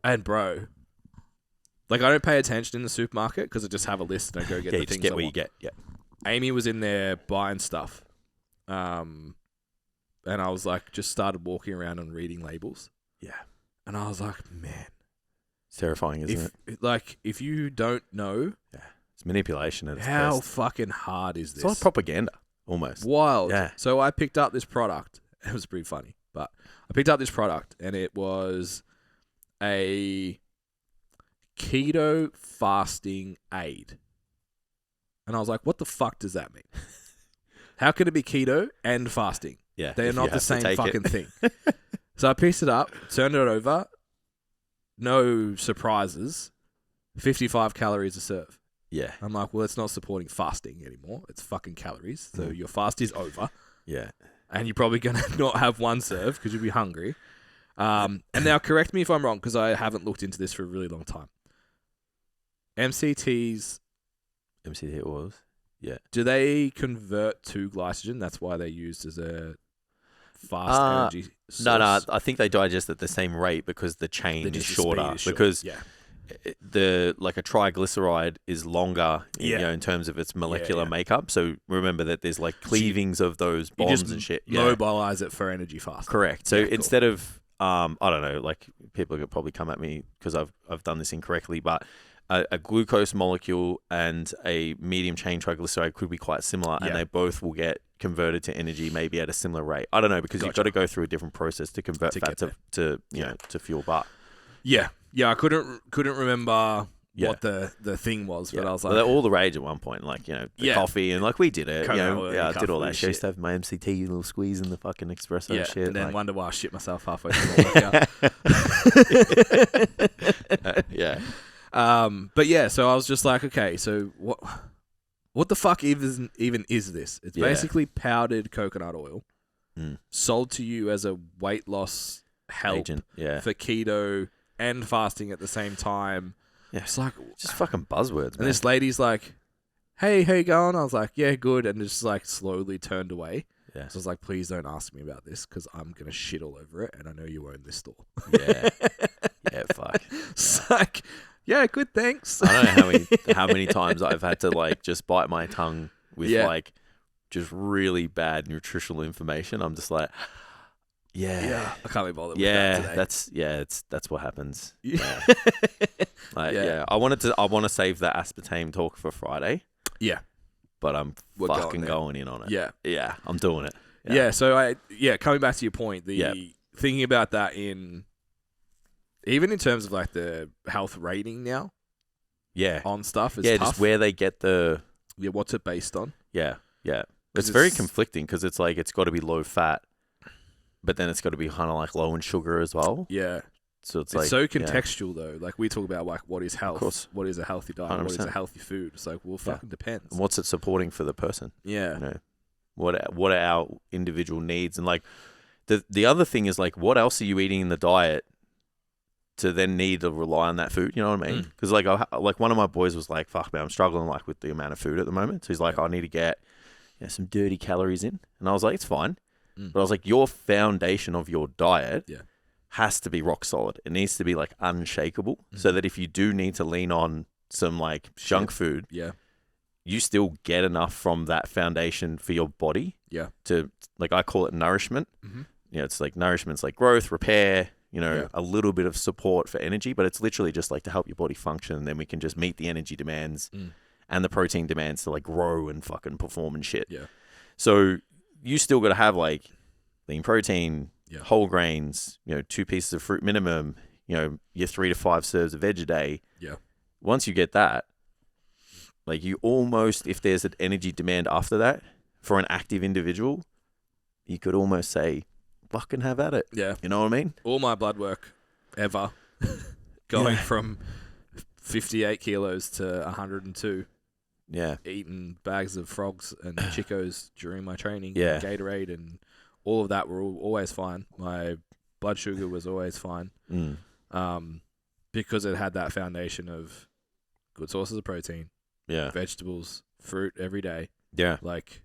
And bro, like I don't pay attention in the supermarket because I just have a list and I go get the you just things get I what want. you get. Yeah. Amy was in there buying stuff. And I was like, just started walking around and reading labels. Yeah. And I was like, man. It's terrifying, isn't it? Like, if you don't know... Yeah. It's manipulation at its how best. fucking hard is this? It's like propaganda, almost. Wild. Yeah. So I picked up this product. It was pretty funny. But I picked up this product, and it was a keto fasting aid. And I was like, what the fuck does that mean? How can it be keto and fasting? Yeah. They're not the same fucking thing. thing. So I pieced it up, turned it over. No surprises. 55 calories a serve. Yeah. I'm like, well, it's not supporting fasting anymore. It's fucking calories. So your fast is over. Yeah. And you're probably going to not have one serve because you'll be hungry. And now correct me if I'm wrong because I haven't looked into this for a really long time. MCT oils. Yeah. Do they convert to glycogen? That's why they're used as a fast energy source. No. I think they digest at the same rate because the chain is shorter. Because a triglyceride is longer, in terms of its molecular makeup. So remember that there's like cleavings of those bonds and shit. Mobilize it for energy fast. Correct. So instead of I don't know, like people could probably come at me because I've done this incorrectly, but a glucose molecule and a medium chain triglyceride could be quite similar, and they both will get converted to energy maybe at a similar rate. I don't know because you've got to go through a different process to convert fat to fuel. But Yeah. I couldn't remember Yeah. what the thing was, but I was like, Well, they're all the rage at one point, like, the coffee, and like we did it. I did all that shit. I used to have my MCT little squeeze in the fucking espresso and shit. And then like, wonder why I shit myself halfway through the workout. yeah. But yeah, so I was just like, okay, so what the fuck even is this? It's basically powdered coconut oil sold to you as a weight loss help Agent. Yeah. for keto and fasting at the same time. Yeah. It's like Just fucking buzzwords, and man. this lady's like, hey, how you going? I was like, yeah, good. And just like slowly turned away. Yeah. So I was like, please don't ask me about this because I'm going to shit all over it. And I know you own this store. Yeah. Yeah, fuck. It's like, yeah, good, thanks. I don't know how many times I've had to like just bite my tongue with like just really bad nutritional information. I'm just like, I can't be bothered with that today. that's what happens. Yeah. I want to save that aspartame talk for Friday. Yeah. But I'm fucking going in on it. Yeah. Yeah, I'm doing it. Yeah, so coming back to your point, thinking about that even in terms of like the health rating now. Yeah. On stuff is tough. Just where they get the what's it based on? Yeah. It's very conflicting because it's like it's got to be low fat, but then it's got to be kind of like low in sugar as well. Yeah. So it's like so contextual though. Like we talk about like what is health, what is a healthy diet, 100%. what is a healthy food. It's like fucking depends. And what's it supporting for the person? Yeah. What are our individual needs? And like the other thing is like what else are you eating in the diet to then need to rely on that food? You know what I mean? Because like one of my boys was like, fuck man, I'm struggling like with the amount of food at the moment. So he's like, I need to get some dirty calories in. And I was like, it's fine. But I was like, your foundation of your diet has to be rock solid. It needs to be like unshakable so that if you do need to lean on some like junk food, you still get enough from that foundation for your body to, like, I call it nourishment. It's like nourishment's like growth, repair, a little bit of support for energy, but it's literally just like to help your body function. And then we can just meet the energy demands and the protein demands to like grow and fucking perform and shit. Yeah. So you still got to have like lean protein, whole grains, 2 pieces of fruit minimum, your 3 to 5 serves of veg a day. Yeah. Once you get that, like you almost, if there's an energy demand after that for an active individual, you could almost say, fucking have at it. Yeah. You know what I mean? All my blood work ever going from 58 kilos to 102. Yeah. Eating bags of frogs and Chicos during my training. Yeah. Gatorade and all of that were always fine. My blood sugar was always fine. Because it had that foundation of good sources of protein. Yeah. Vegetables, fruit every day. Yeah. Like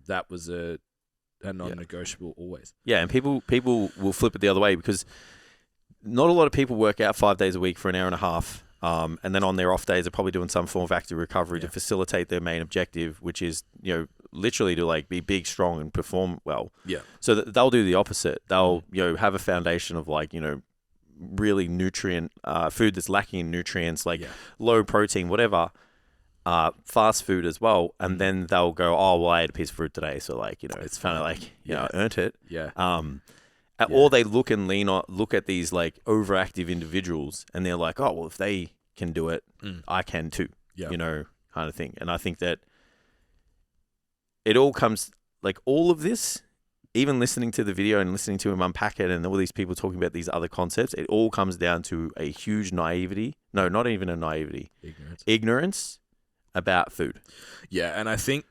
that was a non-negotiable always. Yeah, and people will flip it the other way because not a lot of people work out 5 days a week for an hour and a half. And then on their off days, they're probably doing some form of active recovery to facilitate their main objective, which is, literally to like be big, strong and perform well. Yeah. So they'll do the opposite. They'll, have a foundation of like, really nutrient, food that's lacking in nutrients, like low protein, whatever, fast food as well. And then they'll go, oh, well, I ate a piece of fruit today. So like, it's kind of like, I earned it. Yeah. Or they look at these like overactive individuals and they're like, oh, well, if they can do it, I can too, kind of thing. And I think that it all comes, like all of this, even listening to the video and listening to him unpack it and all these people talking about these other concepts, it all comes down to a huge naivety. No, not even a naivety. Ignorance about food. Yeah, and I think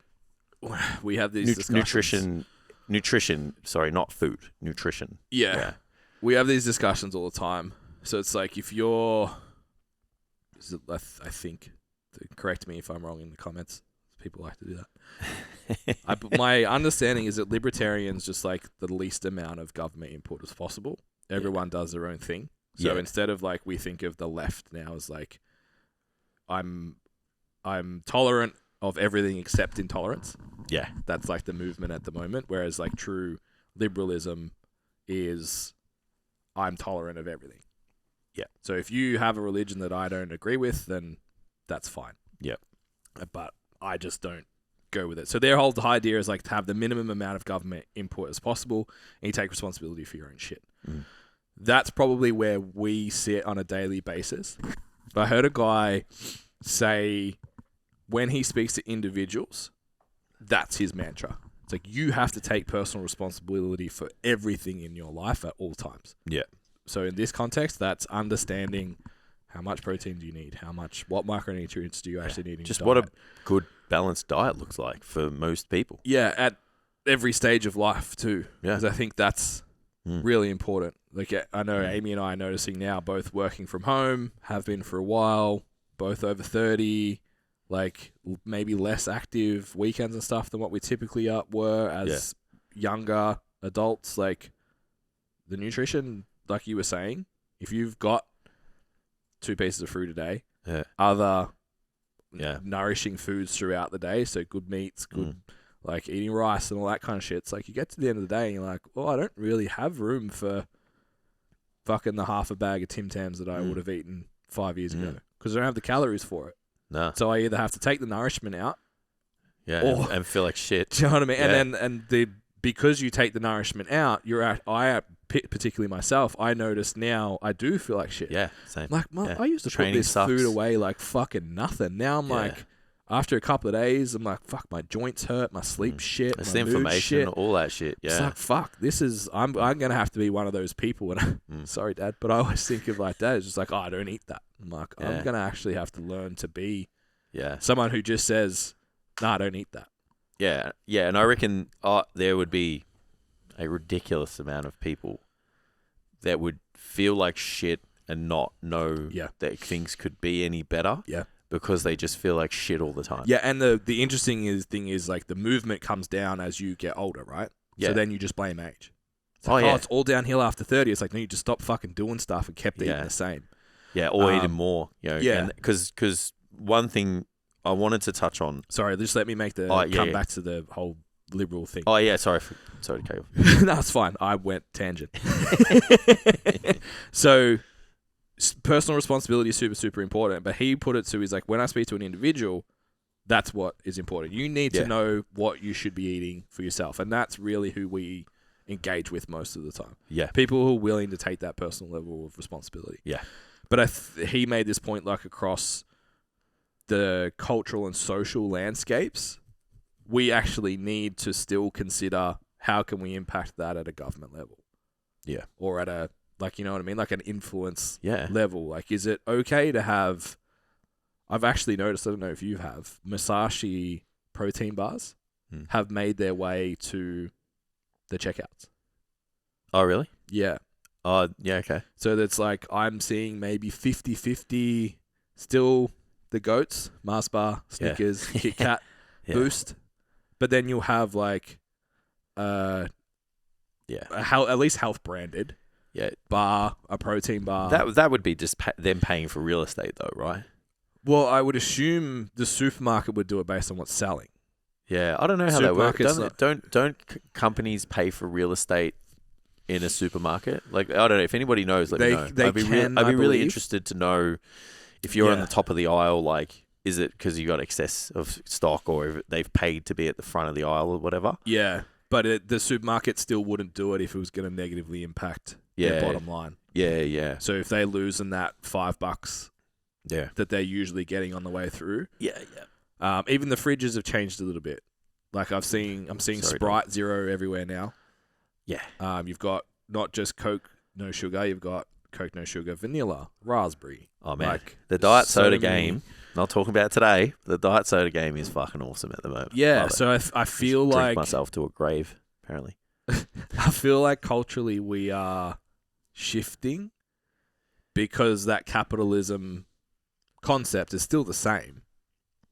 we have these discussions. Nutrition, sorry, not food. Nutrition. Yeah. We have these discussions all the time. So it's like if you're, I think, correct me if I'm wrong in the comments. People like to do that. My understanding is that libertarians just like the least amount of government input as possible. Everyone does their own thing. So instead of like, we think of the left now as like, I'm tolerant of everything except intolerance. Yeah. That's like the movement at the moment. Whereas like true liberalism is I'm tolerant of everything. Yeah. So if you have a religion that I don't agree with, then that's fine. Yeah. But I just don't go with it. So their whole idea is like to have the minimum amount of government input as possible and you take responsibility for your own shit. that's probably where we sit on a daily basis. I heard a guy say when he speaks to individuals, that's his mantra. It's like you have to take personal responsibility for everything in your life at all times. Yeah. So in this context, that's understanding how much protein do you need, what micronutrients do you actually need in Just your what a diet. good balanced diet looks like for most people. Yeah, at every stage of life too. Yeah. Because I think that's really important. Like I know Amy and I are noticing now, both working from home, have been for a while, both over 30, like maybe less active weekends and stuff than what we typically were as younger adults. Like the nutrition, like you were saying, if you've got 2 pieces of fruit a day, other nourishing foods throughout the day, so good meats, good like eating rice and all that kind of shit. It's like you get to the end of the day and you're like, well, I don't really have room for fucking the half a bag of Tim Tams that I would have eaten 5 years ago because I don't have the calories for it. No. So I either have to take the nourishment out, and feel like shit. do you know what I mean? Yeah. And then because you take the nourishment out, particularly myself, I notice now I do feel like shit. Yeah, same. Like, I used to Training put this sucks. food away like fucking nothing. Now I'm like, after a couple of days, I'm like, fuck, my joints hurt, my sleep shit, It's my the mood inflammation, shit. all that shit. Yeah. It's like, fuck, I'm gonna have to be one of those people. And sorry, Dad, but I always think of like that. It's just like, oh, I don't eat that. I'm like, I'm gonna actually have to learn to be someone who just says, nah, I don't eat that. Yeah, yeah, and I reckon there would be a ridiculous amount of people that would feel like shit and not know that things could be any better. Yeah. Because they just feel like shit all the time. Yeah, and the interesting thing is like the movement comes down as you get older, right? Yeah. So then you just blame age. It's like, it's all downhill after 30. It's like, no, you just stopped fucking doing stuff and kept eating the same. Yeah, or eating more. You know, because one thing I wanted to touch on. Sorry, just let me make come back to the whole liberal thing. Oh yeah, sorry to cut you off. No, it's fine. I went tangent. So personal responsibility is super, super important. But he put it to, he's like, when I speak to an individual, that's what is important. You need to know what you should be eating for yourself. And that's really who we engage with most of the time. Yeah. People who are willing to take that personal level of responsibility. Yeah. But he made this point like across the cultural and social landscapes, we actually need to still consider how can we impact that at a government level. Yeah. Or at a, like, you know what I mean? Like an influence level. Like, is it okay to have, I've actually noticed, I don't know if you have, Musashi protein bars have made their way to the checkouts. Oh, really? Yeah. Oh, yeah, okay. So that's like, I'm seeing maybe 50-50 still the goats, Mars Bar, Snickers, Kit Kat, Boost. But then you'll have like, at least health branded. Yeah, bar, a protein bar. That would be just them paying for real estate, though, right? Well, I would assume the supermarket would do it based on what's selling. Yeah, I don't know how that works. Don't companies pay for real estate in a supermarket? Like, I don't know. If anybody knows, let me know. I'd be really interested to know if you're on the top of the aisle. Like, is it because you got excess of stock, or if they've paid to be at the front of the aisle or whatever? Yeah, but the supermarket still wouldn't do it if it was going to negatively impact their bottom line. Yeah, yeah. So if they lose in that $5 that they're usually getting on the way through. Yeah, yeah. Even the fridges have changed a little bit. Like I'm seeing Sprite Zero everywhere now. Yeah. You've got not just Coke no sugar, you've got Coke no sugar, vanilla, raspberry. Oh man, like, the diet soda game. Not talking about today. The diet soda game is fucking awesome at the moment. Yeah. So I feel like drink myself to a grave. Apparently. I feel like culturally we are shifting because that capitalism concept is still the same.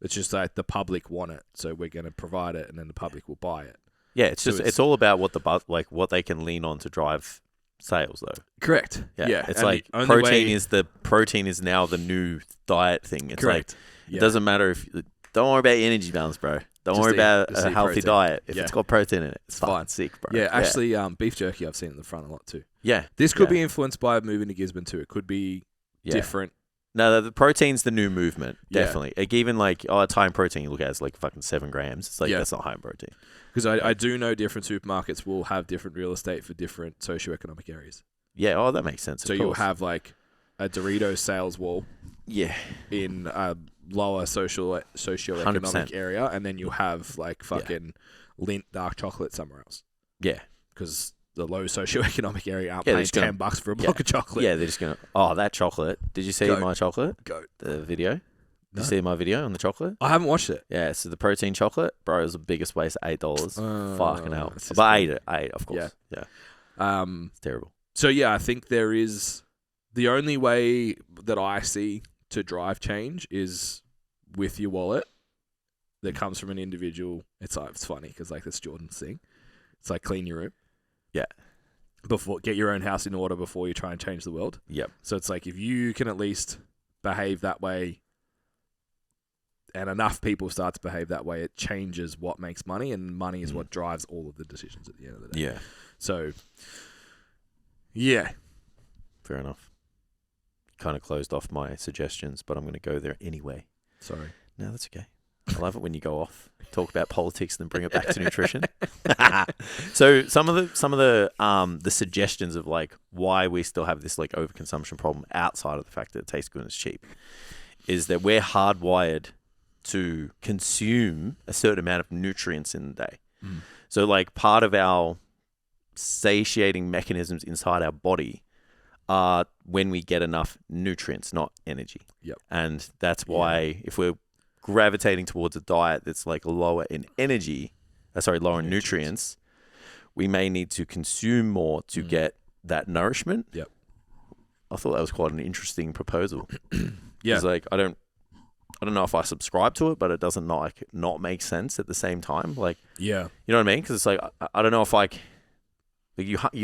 It's just like the public want it, so we're going to provide it, and then the public will buy it. Yeah, it's all about what they can lean on to drive sales, though. Correct. Yeah. It's like protein is now the new diet thing. It's correct. Like it doesn't matter if don't worry about your energy balance, bro. Don't worry about a healthy diet. If it's got protein in it, it's fine. Sick, bro. Yeah, actually, beef jerky I've seen in the front a lot too. Yeah. This could be influenced by moving to Gisborne too. It could be different. No, the protein's the new movement, definitely. Like even like high in protein, you look at it's like fucking 7 grams. It's like that's not high in protein. Because I do know different supermarkets will have different real estate for different socioeconomic areas. Yeah. Oh, that makes sense. So you'll have like a Doritos sales wall yeah, in a lower socioeconomic 100%. area, and then you'll have like fucking Lindt dark chocolate somewhere else. yeah, Because the low socioeconomic area aren't Yeah, they're paying just gonna- $10 for a block of chocolate. yeah. They're just gonna. Oh, that chocolate. Did you see Goat. my chocolate? Goat. The video. Did No. you see my video on the chocolate? I haven't watched it. Yeah. So the protein chocolate, bro, it was the biggest waste. $8. Fucking hell. it's just But I good. ate it. I ate it, of course. Yeah. It's terrible. So yeah, I think there is the only way that I see to drive change is with your wallet that comes from an individual. It's funny because like this Jordan's thing. It's like clean your room. Yeah. Get your own house in order before you try and change the world. Yep. So it's like if you can at least behave that way, and enough people start to behave that way, it changes what makes money, and money is what drives all of the decisions at the end of the day. Yeah. So, yeah. Fair enough. Kind of closed off my suggestions, but I'm going to go there anyway. Sorry. No, that's okay. I love it when you go off, talk about politics, and then bring it back to nutrition. So some of the suggestions of like why we still have this like overconsumption problem outside of the fact that it tastes good and it's cheap is that we're hardwired to consume a certain amount of nutrients in the day. So like part of our satiating mechanisms inside our body are when we get enough nutrients, not energy. Yep. And that's why if we're gravitating towards a diet that's like lower in energy, lower in nutrients, we may need to consume more to get that nourishment. Yep. I thought that was quite an interesting proposal. Yeah. It's like I don't know if I subscribe to it, but it doesn't not make sense at the same time. Like, Yeah. you know what I mean? Because it's like I don't know if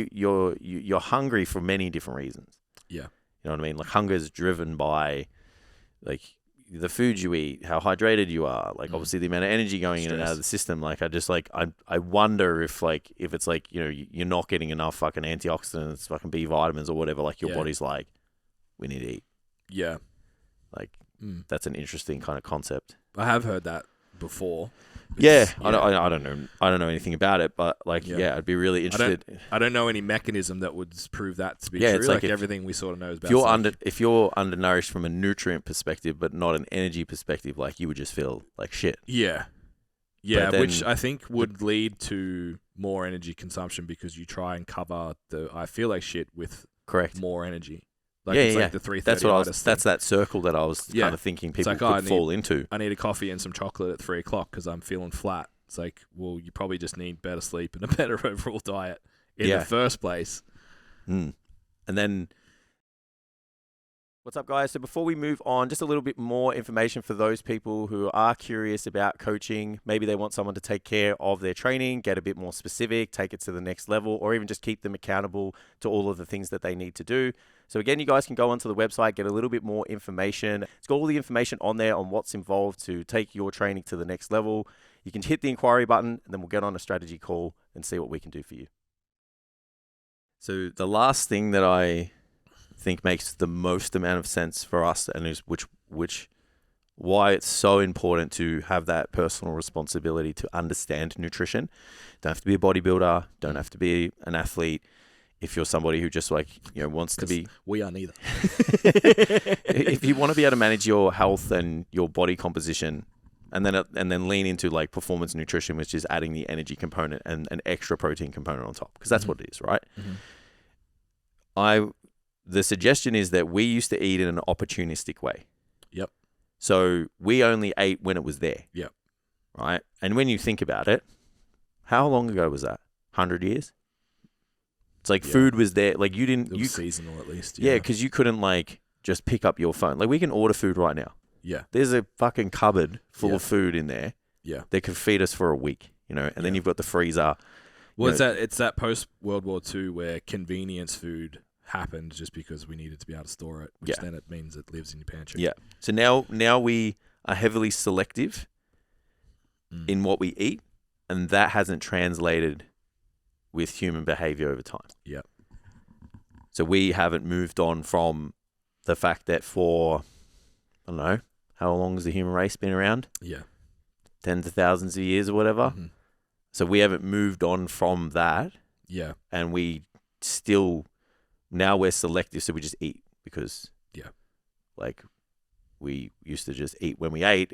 you're hungry for many different reasons. Yeah. You know what I mean? Like hunger is driven by like the food you eat, how hydrated you are, like obviously the amount of energy going in and out of the system. Like I wonder if it's like, you know, you're not getting enough fucking antioxidants, fucking B vitamins or whatever, like your body's like, we need to eat. Yeah. Like that's an interesting kind of concept. I have heard that before. I don't know anything about it, but like I'd be really interested. I don't know any mechanism that would prove that to be Yeah, true. it's Like like if- everything we sort of know about. If you're undernourished from a nutrient perspective, but not an energy perspective, like you would just feel like shit. Yeah, But which then- I think would lead to more energy consumption because you try and cover the I feel like shit with Correct. more energy. Like Yeah, it's yeah, like the 330 That's what I was. artist That's thing. that circle that I was kind of thinking people like, could fall into. I need a coffee and some chocolate at 3 o'clock because I'm feeling flat. It's like, well, you probably just need better sleep and a better overall diet in the first place. And then, what's up, guys? So before we move on, just a little bit more information for those people who are curious about coaching. Maybe they want someone to take care of their training, get a bit more specific, take it to the next level, or even just keep them accountable to all of the things that they need to do. So again, you guys can go onto the website, get a little bit more information. It's got all the information on there on what's involved to take your training to the next level. You can hit the inquiry button, and then we'll get on a strategy call and see what we can do for you. So the last thing that I think makes the most amount of sense for us, and is why it's so important to have that personal responsibility to understand nutrition. Don't have to be a bodybuilder, don't have to be an athlete. If you're somebody who just wants to be, we are neither. if you want to be able to manage your health and your body composition, and then lean into like performance nutrition, which is adding the energy component and an extra protein component on top, because that's what it is, right? The suggestion is that we used to eat in an opportunistic way. Yep. So we only ate when it was there. Yep. Right. And when you think about it, how long ago was that? 100 years? It's like food was there. Like you didn't. It was seasonal at least. Yeah, because you couldn't like just pick up your phone. Like we can order food right now. Yeah. There's a fucking cupboard full of food in there. Yeah. That could feed us for a week, and then you've got the freezer. Well, it's that post World War II where convenience food happened just because we needed to be able to store it, which then it means it lives in your pantry. Yeah. So now we are heavily selective in what we eat, and that hasn't translated with human behavior over time. Yeah. So we haven't moved on from the fact that for, I don't know, how long has the human race been around? Yeah. Tens of thousands of years or whatever. So we haven't moved on from that. Yeah. And we still Now we're selective, so we just eat because like we used to just eat when we ate.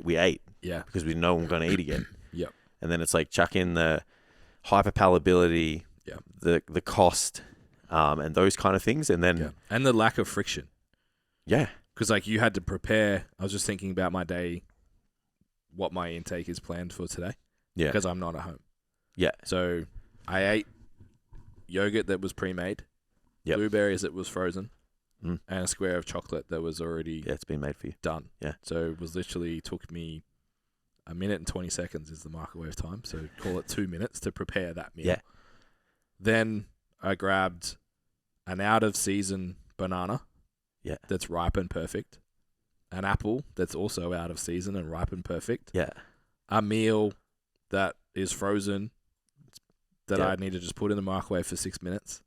Yeah. Because we know we're going to eat again. Yep. And then it's like chuck in the hyperpalatability, the cost, and those kind of things, and then and the lack of friction. Yeah. Because like you had to prepare. I was just thinking about my day, what my intake is planned for today. Yeah. Because I'm not at home. Yeah. So I ate yogurt that was pre-made, blueberries that was frozen, and a square of chocolate that was already it's been made for you. done. Yeah. So it was literally took me a minute and 20 seconds is the microwave time. So call it 2 minutes to prepare that meal. Yeah. Then I grabbed an out-of-season banana that's ripe and perfect, an apple that's also out of season and ripe and perfect, a meal that is frozen that I need to just put in the microwave for 6 minutes.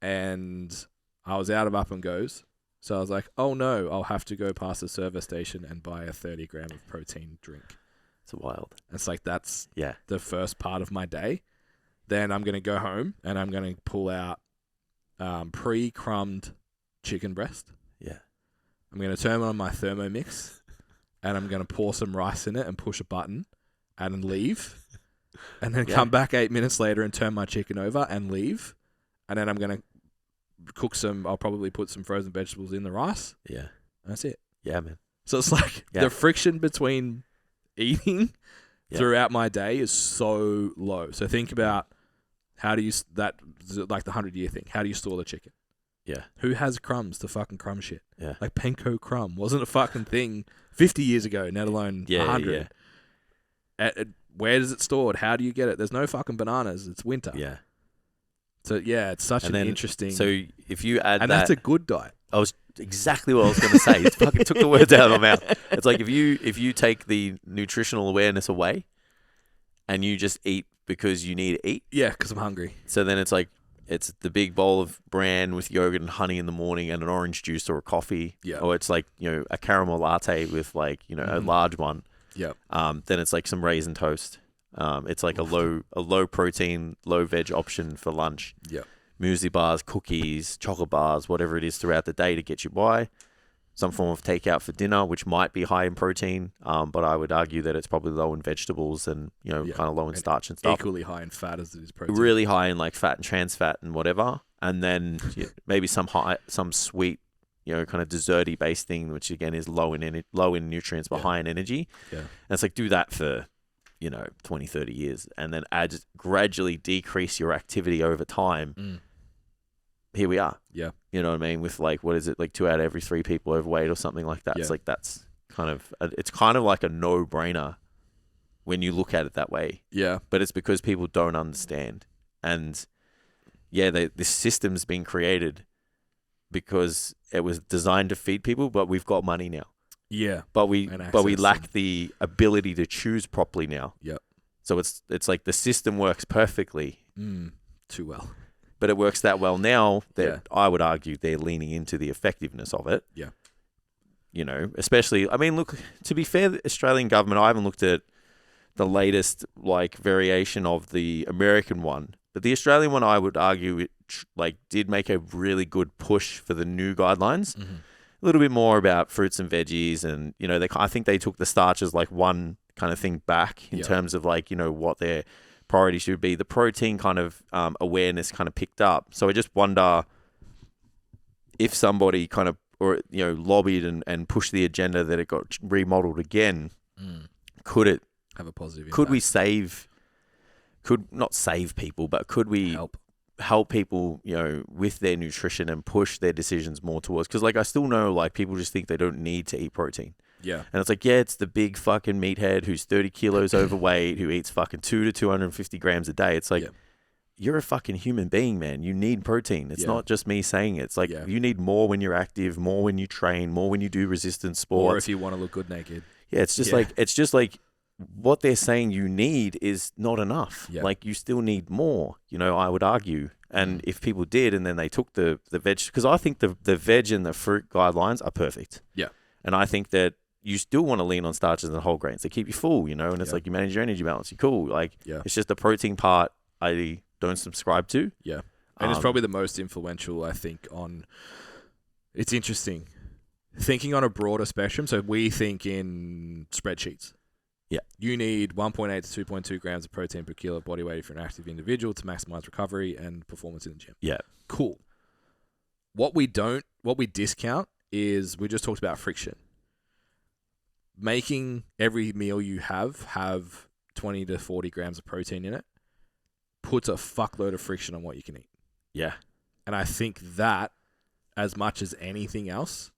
And I was out of up and goes. So I was like, oh no, I'll have to go past the service station and buy a 30 gram of protein drink. It's wild. It's like that's the first part of my day. Then I'm going to go home and I'm going to pull out pre-crumbed chicken breast. Yeah. I'm going to turn on my Thermomix and I'm going to pour some rice in it and push a button and leave. And then come back 8 minutes later and turn my chicken over and leave. And then I'm going to cook I'll probably put some frozen vegetables in the rice. Yeah. That's it. Yeah, man. So it's like the friction between eating throughout my day is so low. So think about how do you, like the 100-year thing, how do you store the chicken? Yeah. Who has crumbs to fucking crumb shit? Yeah. Like panko crumb wasn't a fucking thing 50 years ago, let alone 100. Where is it stored? How do you get it? There's no fucking bananas. It's winter. Yeah. So, it's such an interesting... So, if you add and that's a good diet. I was exactly what I was going to say. It fucking took the words out of my mouth. It's like if you take the nutritional awareness away and you just eat because you need to eat. Yeah, because I'm hungry. So then it's like, it's the big bowl of bran with yogurt and honey in the morning and an orange juice or a coffee. Yeah. Or it's like, a caramel latte with like, a large one. Yeah. Then it's like some raisin toast. It's like a low protein, low veg option for lunch. Yeah. Muesli bars, cookies, chocolate bars, whatever it is throughout the day to get you by. Some form of takeout for dinner, which might be high in protein, but I would argue that it's probably low in vegetables and kind of low in starch and stuff. Equally high in fat as it is protein. Really high in like fat and trans fat and whatever, and then maybe some sweet, kind of desserty based thing, which again is low in nutrients but high in energy. Yeah, and it's like do that for 20, 30 years, and then just gradually decrease your activity over time. Here we are. Yeah. You know what I mean? With like, what is it? Like 2 out of every 3 people overweight or something like that. Yeah. It's like, it's kind of like a no-brainer when you look at it that way. Yeah. But it's because people don't understand. And this system's been created because it was designed to feed people, but we've got money now. Yeah. But we lack the ability to choose properly now. Yep. So it's like the system works perfectly. Too well. But it works that well now that I would argue they're leaning into the effectiveness of it. Yeah. Especially, I mean, look, to be fair, the Australian government, I haven't looked at the latest like variation of the American one, but the Australian one, I would argue, did make a really good push for the new guidelines. Mm-hmm. A little bit more about fruits and veggies, and I think they took the starches like one kind of thing back in terms of like what their priority should be. The protein kind of awareness kind of picked up. So I just wonder if somebody kind of lobbied and pushed the agenda that it got remodeled again. Could it have a positive impact? Could not save people, but could we help people, with their nutrition and push their decisions more towards, because like I still know like people just think they don't need to eat protein. Yeah. And it's like, it's the big fucking meathead who's 30 kilos overweight, who eats fucking 200 to 250 grams a day. It's like, you're a fucking human being, man. You need protein. It's not just me saying it. It's like, you need more when you're active, more when you train, more when you do resistance sports. Or if you want to look good naked. Yeah. It's just like what they're saying you need is not enough. Yeah. Like you still need more, I would argue. And if people did, and then they took the veg, because I think the veg and the fruit guidelines are perfect. Yeah. And I think that you still want to lean on starches and whole grains. They keep you full, and it's like you manage your energy balance. You're cool. Like, it's just the protein part I don't subscribe to. Yeah. And it's probably the most influential, I think, on... It's interesting. Thinking on a broader spectrum, so we think in spreadsheets. Yeah. You need 1.8 to 2.2 grams of protein per kilo body weight for an active individual to maximize recovery and performance in the gym. Yeah. Cool. What we discount is, we just talked about friction. Making every meal you have 20 to 40 grams of protein in it puts a fuckload of friction on what you can eat. Yeah. And I think that, as much as anything else,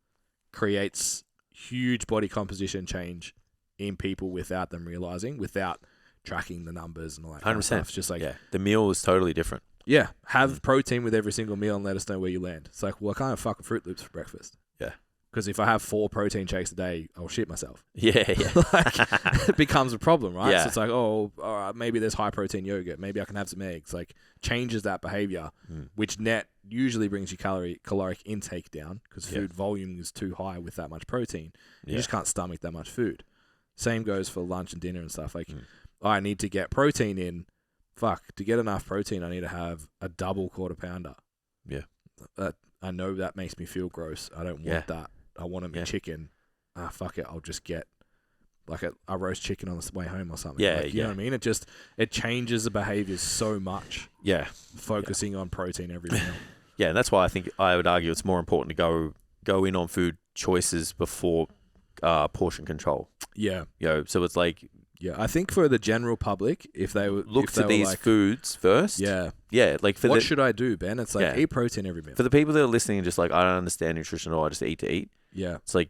creates huge body composition change in people without them realizing, without tracking the numbers and all that kind of stuff. It's just like, the meal is totally different. Yeah, have protein with every single meal and let us know where you land. It's like, well, I can't have fucking Fruit Loops for breakfast. Yeah. Because if I have 4 protein shakes a day, I'll shit myself. Yeah. Like, it becomes a problem, right? Yeah. So it's like, oh, all right, maybe there's high protein yogurt. Maybe I can have some eggs. Like, changes that behavior, which net usually brings your caloric intake down because food volume is too high with that much protein. You just can't stomach that much food. Same goes for lunch and dinner and stuff. Like, I need to get protein in. Fuck, to get enough protein, I need to have a double quarter pounder. Yeah. I know that makes me feel gross. I don't want that. I want a chicken. Fuck it. I'll just get like a roast chicken on the way home or something. Yeah, like, you know what I mean? It changes the behaviors so much. Yeah. Focusing on protein every meal. Yeah, and that's why I think I would argue it's more important to go in on food choices before portion control. Yeah. So it's like, yeah, I think for the general public, if they were look to these foods first. Yeah. Yeah, like what should I do, Ben? It's like, eat protein every meal. For the people that are listening and just like, I don't understand nutrition at all, I just eat to eat. Yeah. It's like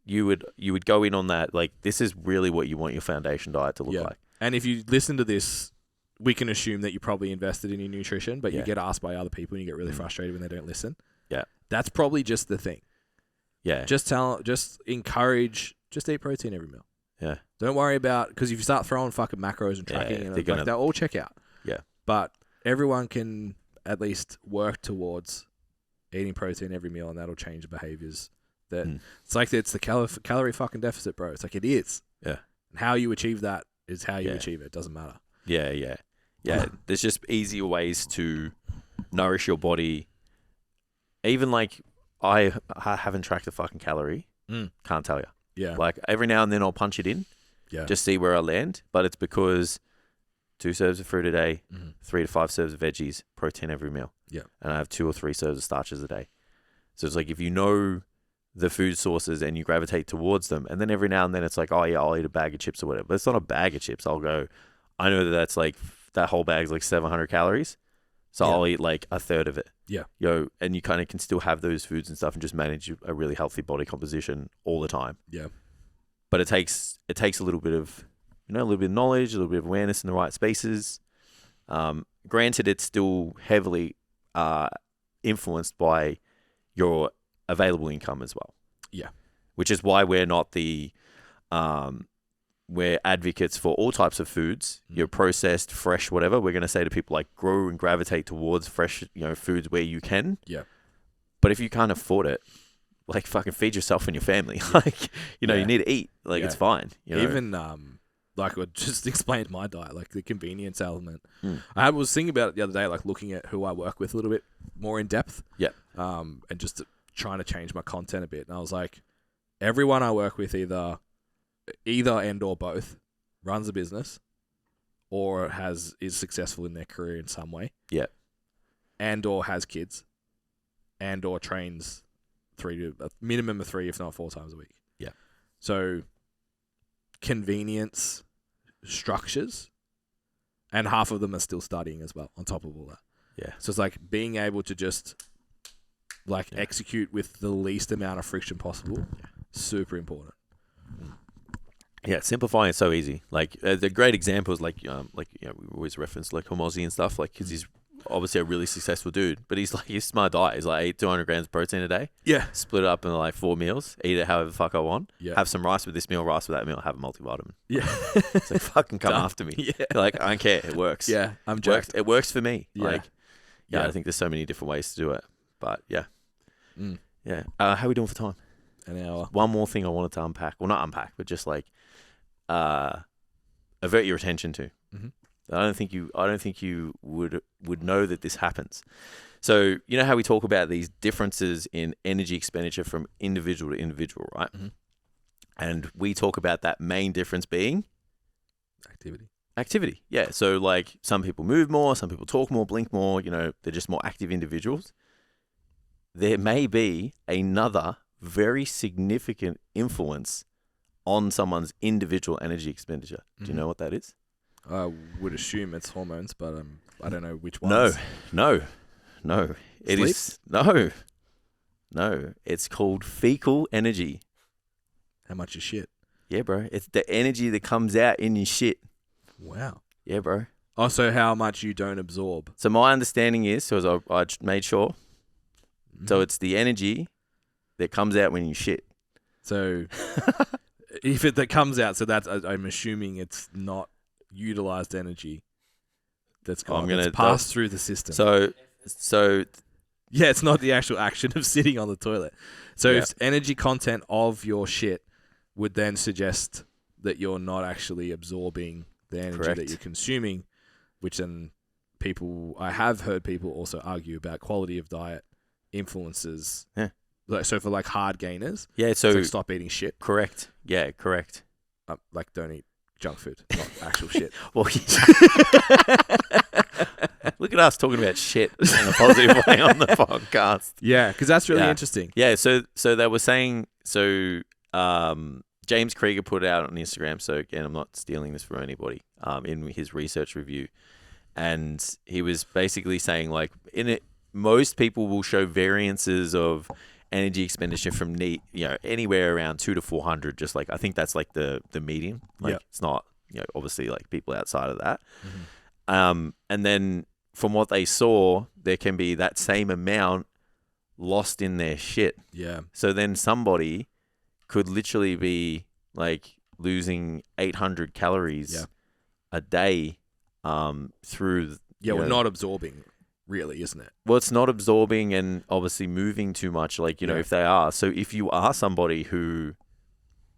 you would go in on that, like, this is really what you want your foundation diet to look like. And if you listen to this, we can assume that you probably invested in your nutrition, but you get asked by other people and you get really frustrated when they don't listen. Yeah. That's probably just the thing. Yeah. Just encourage, just eat protein every meal. Yeah. Don't worry about, because if you start throwing fucking macros and tracking, they'll all check out. Yeah. But everyone can at least work towards eating protein every meal, and that'll change behaviors. It's like it's the calorie fucking deficit, bro. It's like it is. Yeah. And how you achieve that is how you achieve it. It doesn't matter. Yeah, yeah. Yeah. There's just easier ways to nourish your body. Even like I haven't tracked a fucking calorie. Can't tell you. Yeah. Like every now and then I'll punch it in. Yeah. Just see where I land. But it's because 2 serves of fruit a day, 3 to 5 serves of veggies, protein every meal. Yeah. And I have 2 or 3 serves of starches a day. So it's like if you know the food sources and you gravitate towards them, and then every now and then it's like, oh yeah, I'll eat a bag of chips or whatever. But it's not a bag of chips. I'll go, I know that's like, that whole bag's like 700 calories. So I'll eat like a third of it. Yeah. And you kind of can still have those foods and stuff and just manage a really healthy body composition all the time. Yeah. But it takes a little bit of, a little bit of knowledge, a little bit of awareness in the right spaces. Granted, it's still heavily influenced by your available income as well. Yeah. Which is why we're not we're advocates for all types of foods, processed, fresh, whatever. We're going to say to people like grow and gravitate towards fresh, foods where you can. Yeah. But if you can't afford it, like fucking feed yourself and your family. Like, you need to eat. Like it's fine. Even like I just explained my diet, like the convenience element. I was thinking about it the other day, like looking at who I work with a little bit more in depth. Yeah. And just trying to change my content a bit. And I was like, everyone I work with either and or both runs a business or is successful in their career in some way. Yeah. And or has kids and or trains a minimum of 3, if not 4 times a week. Yeah. So convenience structures, and half of them are still studying as well on top of all that. Yeah. So it's like being able to just execute with the least amount of friction possible. Super important. Yeah, simplifying is so easy. Like the great example is we always reference like Hormozy and stuff, like because he's obviously a really successful dude, but he's smart diet. He's like eat 200 grams of protein a day. Yeah. Split it up into like 4 meals. Eat it however the fuck I want. Yeah. Have some rice with this meal, rice with that meal. Have a multivitamin. Yeah. It's like fucking come after me. Yeah. Like I don't care. It works. Yeah. I'm jacked. It works for me. Yeah. I think there's so many different ways to do it. But yeah. Yeah. How are we doing for time? An hour. One more thing I wanted to unpack. Well, not unpack, but just like avert your attention to. I don't think you would know that this happens. So you know how we talk about these differences in energy expenditure from individual to individual, right? Mhm. And we talk about that main difference being Activity. Yeah. So like some people move more, some people talk more, blink more, they're just more active individuals. There may be another very significant influence on someone's individual energy expenditure. Do you know what that is? I would assume it's hormones, but I don't know which No, ones. no. It Sleep? is no. It's called fecal energy. How much is shit? Yeah, bro. It's the energy that comes out in your shit. Wow. Yeah, bro. Also, how much you don't absorb. So my understanding is, so I made sure. So it's the energy that comes out when you shit. So if that comes out, so that's I'm assuming it's not utilized energy that's gone. It's passed through the system. So yeah, it's not the actual action of sitting on the toilet. So if energy content of your shit would then suggest that you're not actually absorbing the energy that you're consuming, which then I have heard people also argue about quality of diet influences. Yeah. So for like hard gainers. Yeah. So it's like stop eating shit. Correct. Yeah. Correct. Like don't eat junk food, not actual shit. Well, look at us talking about shit in a positive way on the podcast. Yeah, because that's really interesting. Yeah. So they were saying James Krieger put it out on Instagram. So again, I'm not stealing this from anybody. In his research review, and he was basically saying like in it, most people will show variances of energy expenditure from anywhere around 200 to 400. Just like I think that's like the median. Like it's not obviously like people outside of that. Mm-hmm. And then from what they saw, there can be that same amount lost in their shit. Yeah. So then somebody could literally be like losing 800 calories a day through. We're not absorbing, really, isn't it? Well, it's not absorbing and obviously moving too much, like, if they are. So if you are somebody who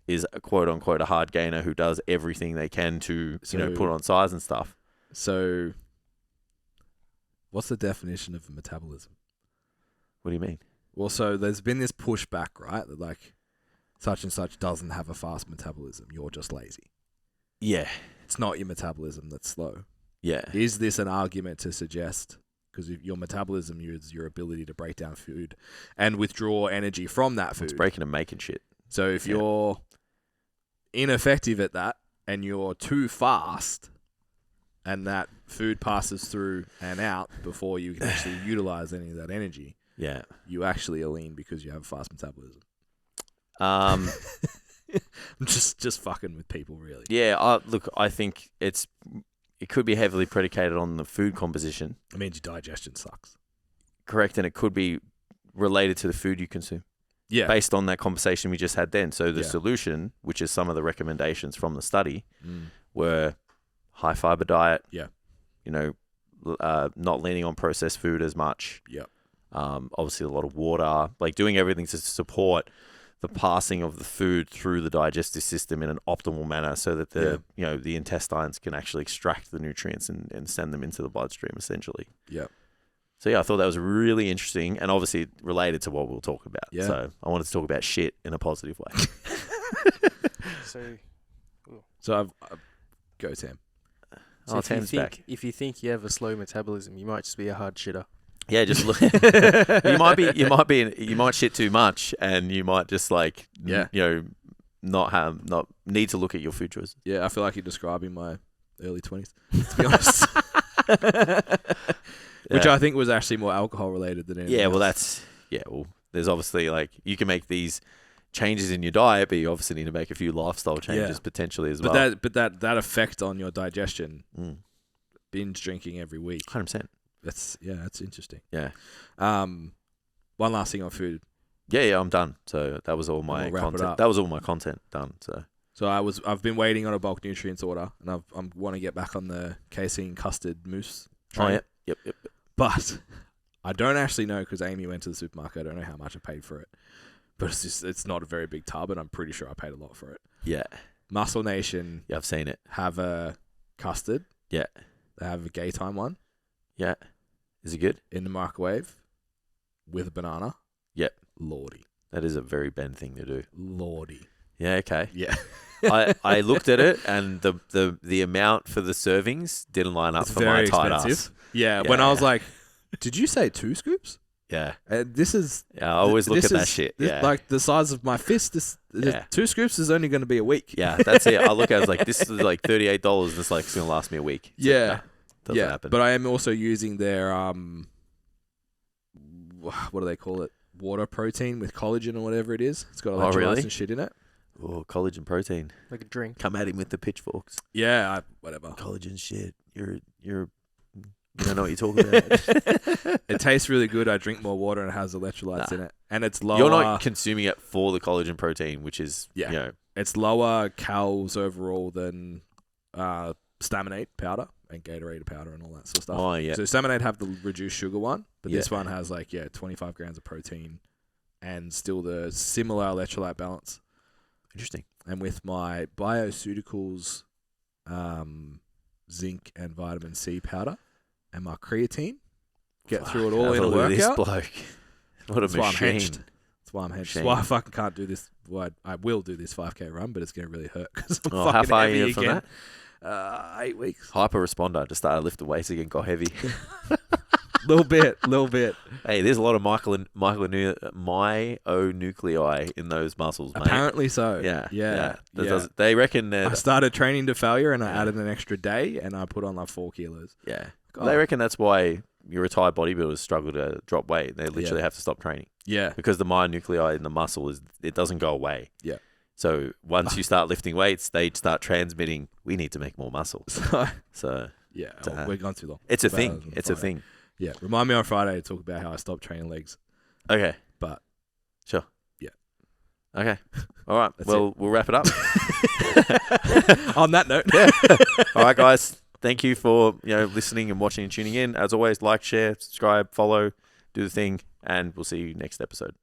is a quote unquote a hard gainer who does everything they can to, put on size and stuff. So what's the definition of metabolism? What do you mean? Well, so there's been this pushback, right? That like such and such doesn't have a fast metabolism. You're just lazy. Yeah. It's not your metabolism that's slow. Yeah. Is this an argument to suggest, because your metabolism is your ability to break down food and withdraw energy from that food. It's breaking and making shit. So if you're ineffective at that and you're too fast and that food passes through and out before you can actually utilize any of that energy, you actually are lean because you have fast metabolism. I'm just fucking with people, really. Yeah, look, I think it could be heavily predicated on the food composition. It means your digestion sucks. Correct, and it could be related to the food you consume. Yeah. Based on that conversation we just had then. So the solution, which is some of the recommendations from the study, were high fiber diet. Yeah. Not leaning on processed food as much. Yeah. Obviously a lot of water, like doing everything to support the passing of the food through the digestive system in an optimal manner so that the intestines can actually extract the nutrients and send them into the bloodstream essentially. Yeah. So I thought that was really interesting and obviously related to what we'll talk about. Yeah. So I wanted to talk about shit in a positive way. So I've go Tam. So Tam's back. if you think you have a slow metabolism, you might just be a hard shitter. Yeah, just look. you might shit too much, and you might just not need to look at your food choices. Yeah, I feel like you're describing my early 20s, to be honest. Which I think was actually more alcohol related than anything. Yeah, well, else. there's obviously you can make these changes in your diet, but you obviously need to make a few lifestyle changes potentially as well. But that effect on your digestion, binge drinking every week, 100%. That's interesting. Yeah. One last thing on food. Yeah, I'm done. So that was all my content. That was all my content done. So I've been waiting on a bulk nutrients order, and I want to get back on the casein custard mousse train. Oh, yep. But I don't actually know because Amy went to the supermarket. I don't know how much I paid for it, but it's not a very big tub, and I'm pretty sure I paid a lot for it. Yeah. Muscle Nation. Yeah, I've seen it. Have a custard. Yeah. They have a gay time one. Yeah. Is it good? in the microwave with a banana. Yep. Lordy. That is a very Ben thing to do. Lordy. Yeah, okay. Yeah. I looked at it, and the amount for the servings didn't line up It's for my very tight expensive. ass. Yeah, when I was Yeah. like, did you say 2 scoops? Yeah. This is... Yeah, I always look this at that is- shit. this- Yeah. Like the size of my fist. Yeah. 2 scoops is only going to be a week. Yeah, that's it. I look at it, I was like, this is like $38. And it's like, it's going to last me a week. It's like, Yeah. nah, doesn't happen. But I am also using their, what do they call it? Water protein with collagen or whatever it is. It's got electrolytes really? and shit in it. Oh, collagen protein. Like a drink. Come at him with the pitchforks. Yeah, whatever. Collagen shit. You don't know what you're talking about. It tastes really good. I drink more water and it has electrolytes in it. And it's lower. You're not consuming it for the collagen protein, which is, Yeah. you know, It's lower calories overall than Staminate powder and Gatorade powder and all that sort of stuff. oh, yeah. So Staminate have the reduced sugar one, but this Yeah. one has 25 grams of protein and still the similar electrolyte balance. Interesting. And with my Bioceuticals zinc and vitamin C powder and my creatine, get through it all Have in a look at this workout. bloke. What a That's why I'm machine. hedged. That's why I'm hedged. That's Machine. why I fucking can't do this. Well, I will do this 5K run, but it's going to really hurt because I'm Oh, fucking how far are heavy you from again. that? 8 weeks. Hyper responder. Just started lifting weights again, got heavy. Little bit. Hey, there's a lot of myonuclei in those muscles, mate. Apparently so. Yeah. They reckon I that. started training to failure and I Yeah. added an extra day and I put on 4 kilos. Yeah. God. They reckon that's why your retired bodybuilders struggle to drop weight. They literally have to stop training Yeah. because the myonuclei in the muscle it doesn't go away. Yeah. So once you start lifting weights, they start transmitting. We need to make more muscle. So Yeah. So, we're gone too long. it's a About thing. on It's a Friday. thing. Yeah. Remind me on Friday to talk about how I stopped training legs. Okay. But Sure. Yeah. Okay. All right. That's Well, we'll wrap it up. on that note, All right, guys. Thank you for listening and watching and tuning in. As always, like, share, subscribe, follow, do the thing, and we'll see you next episode.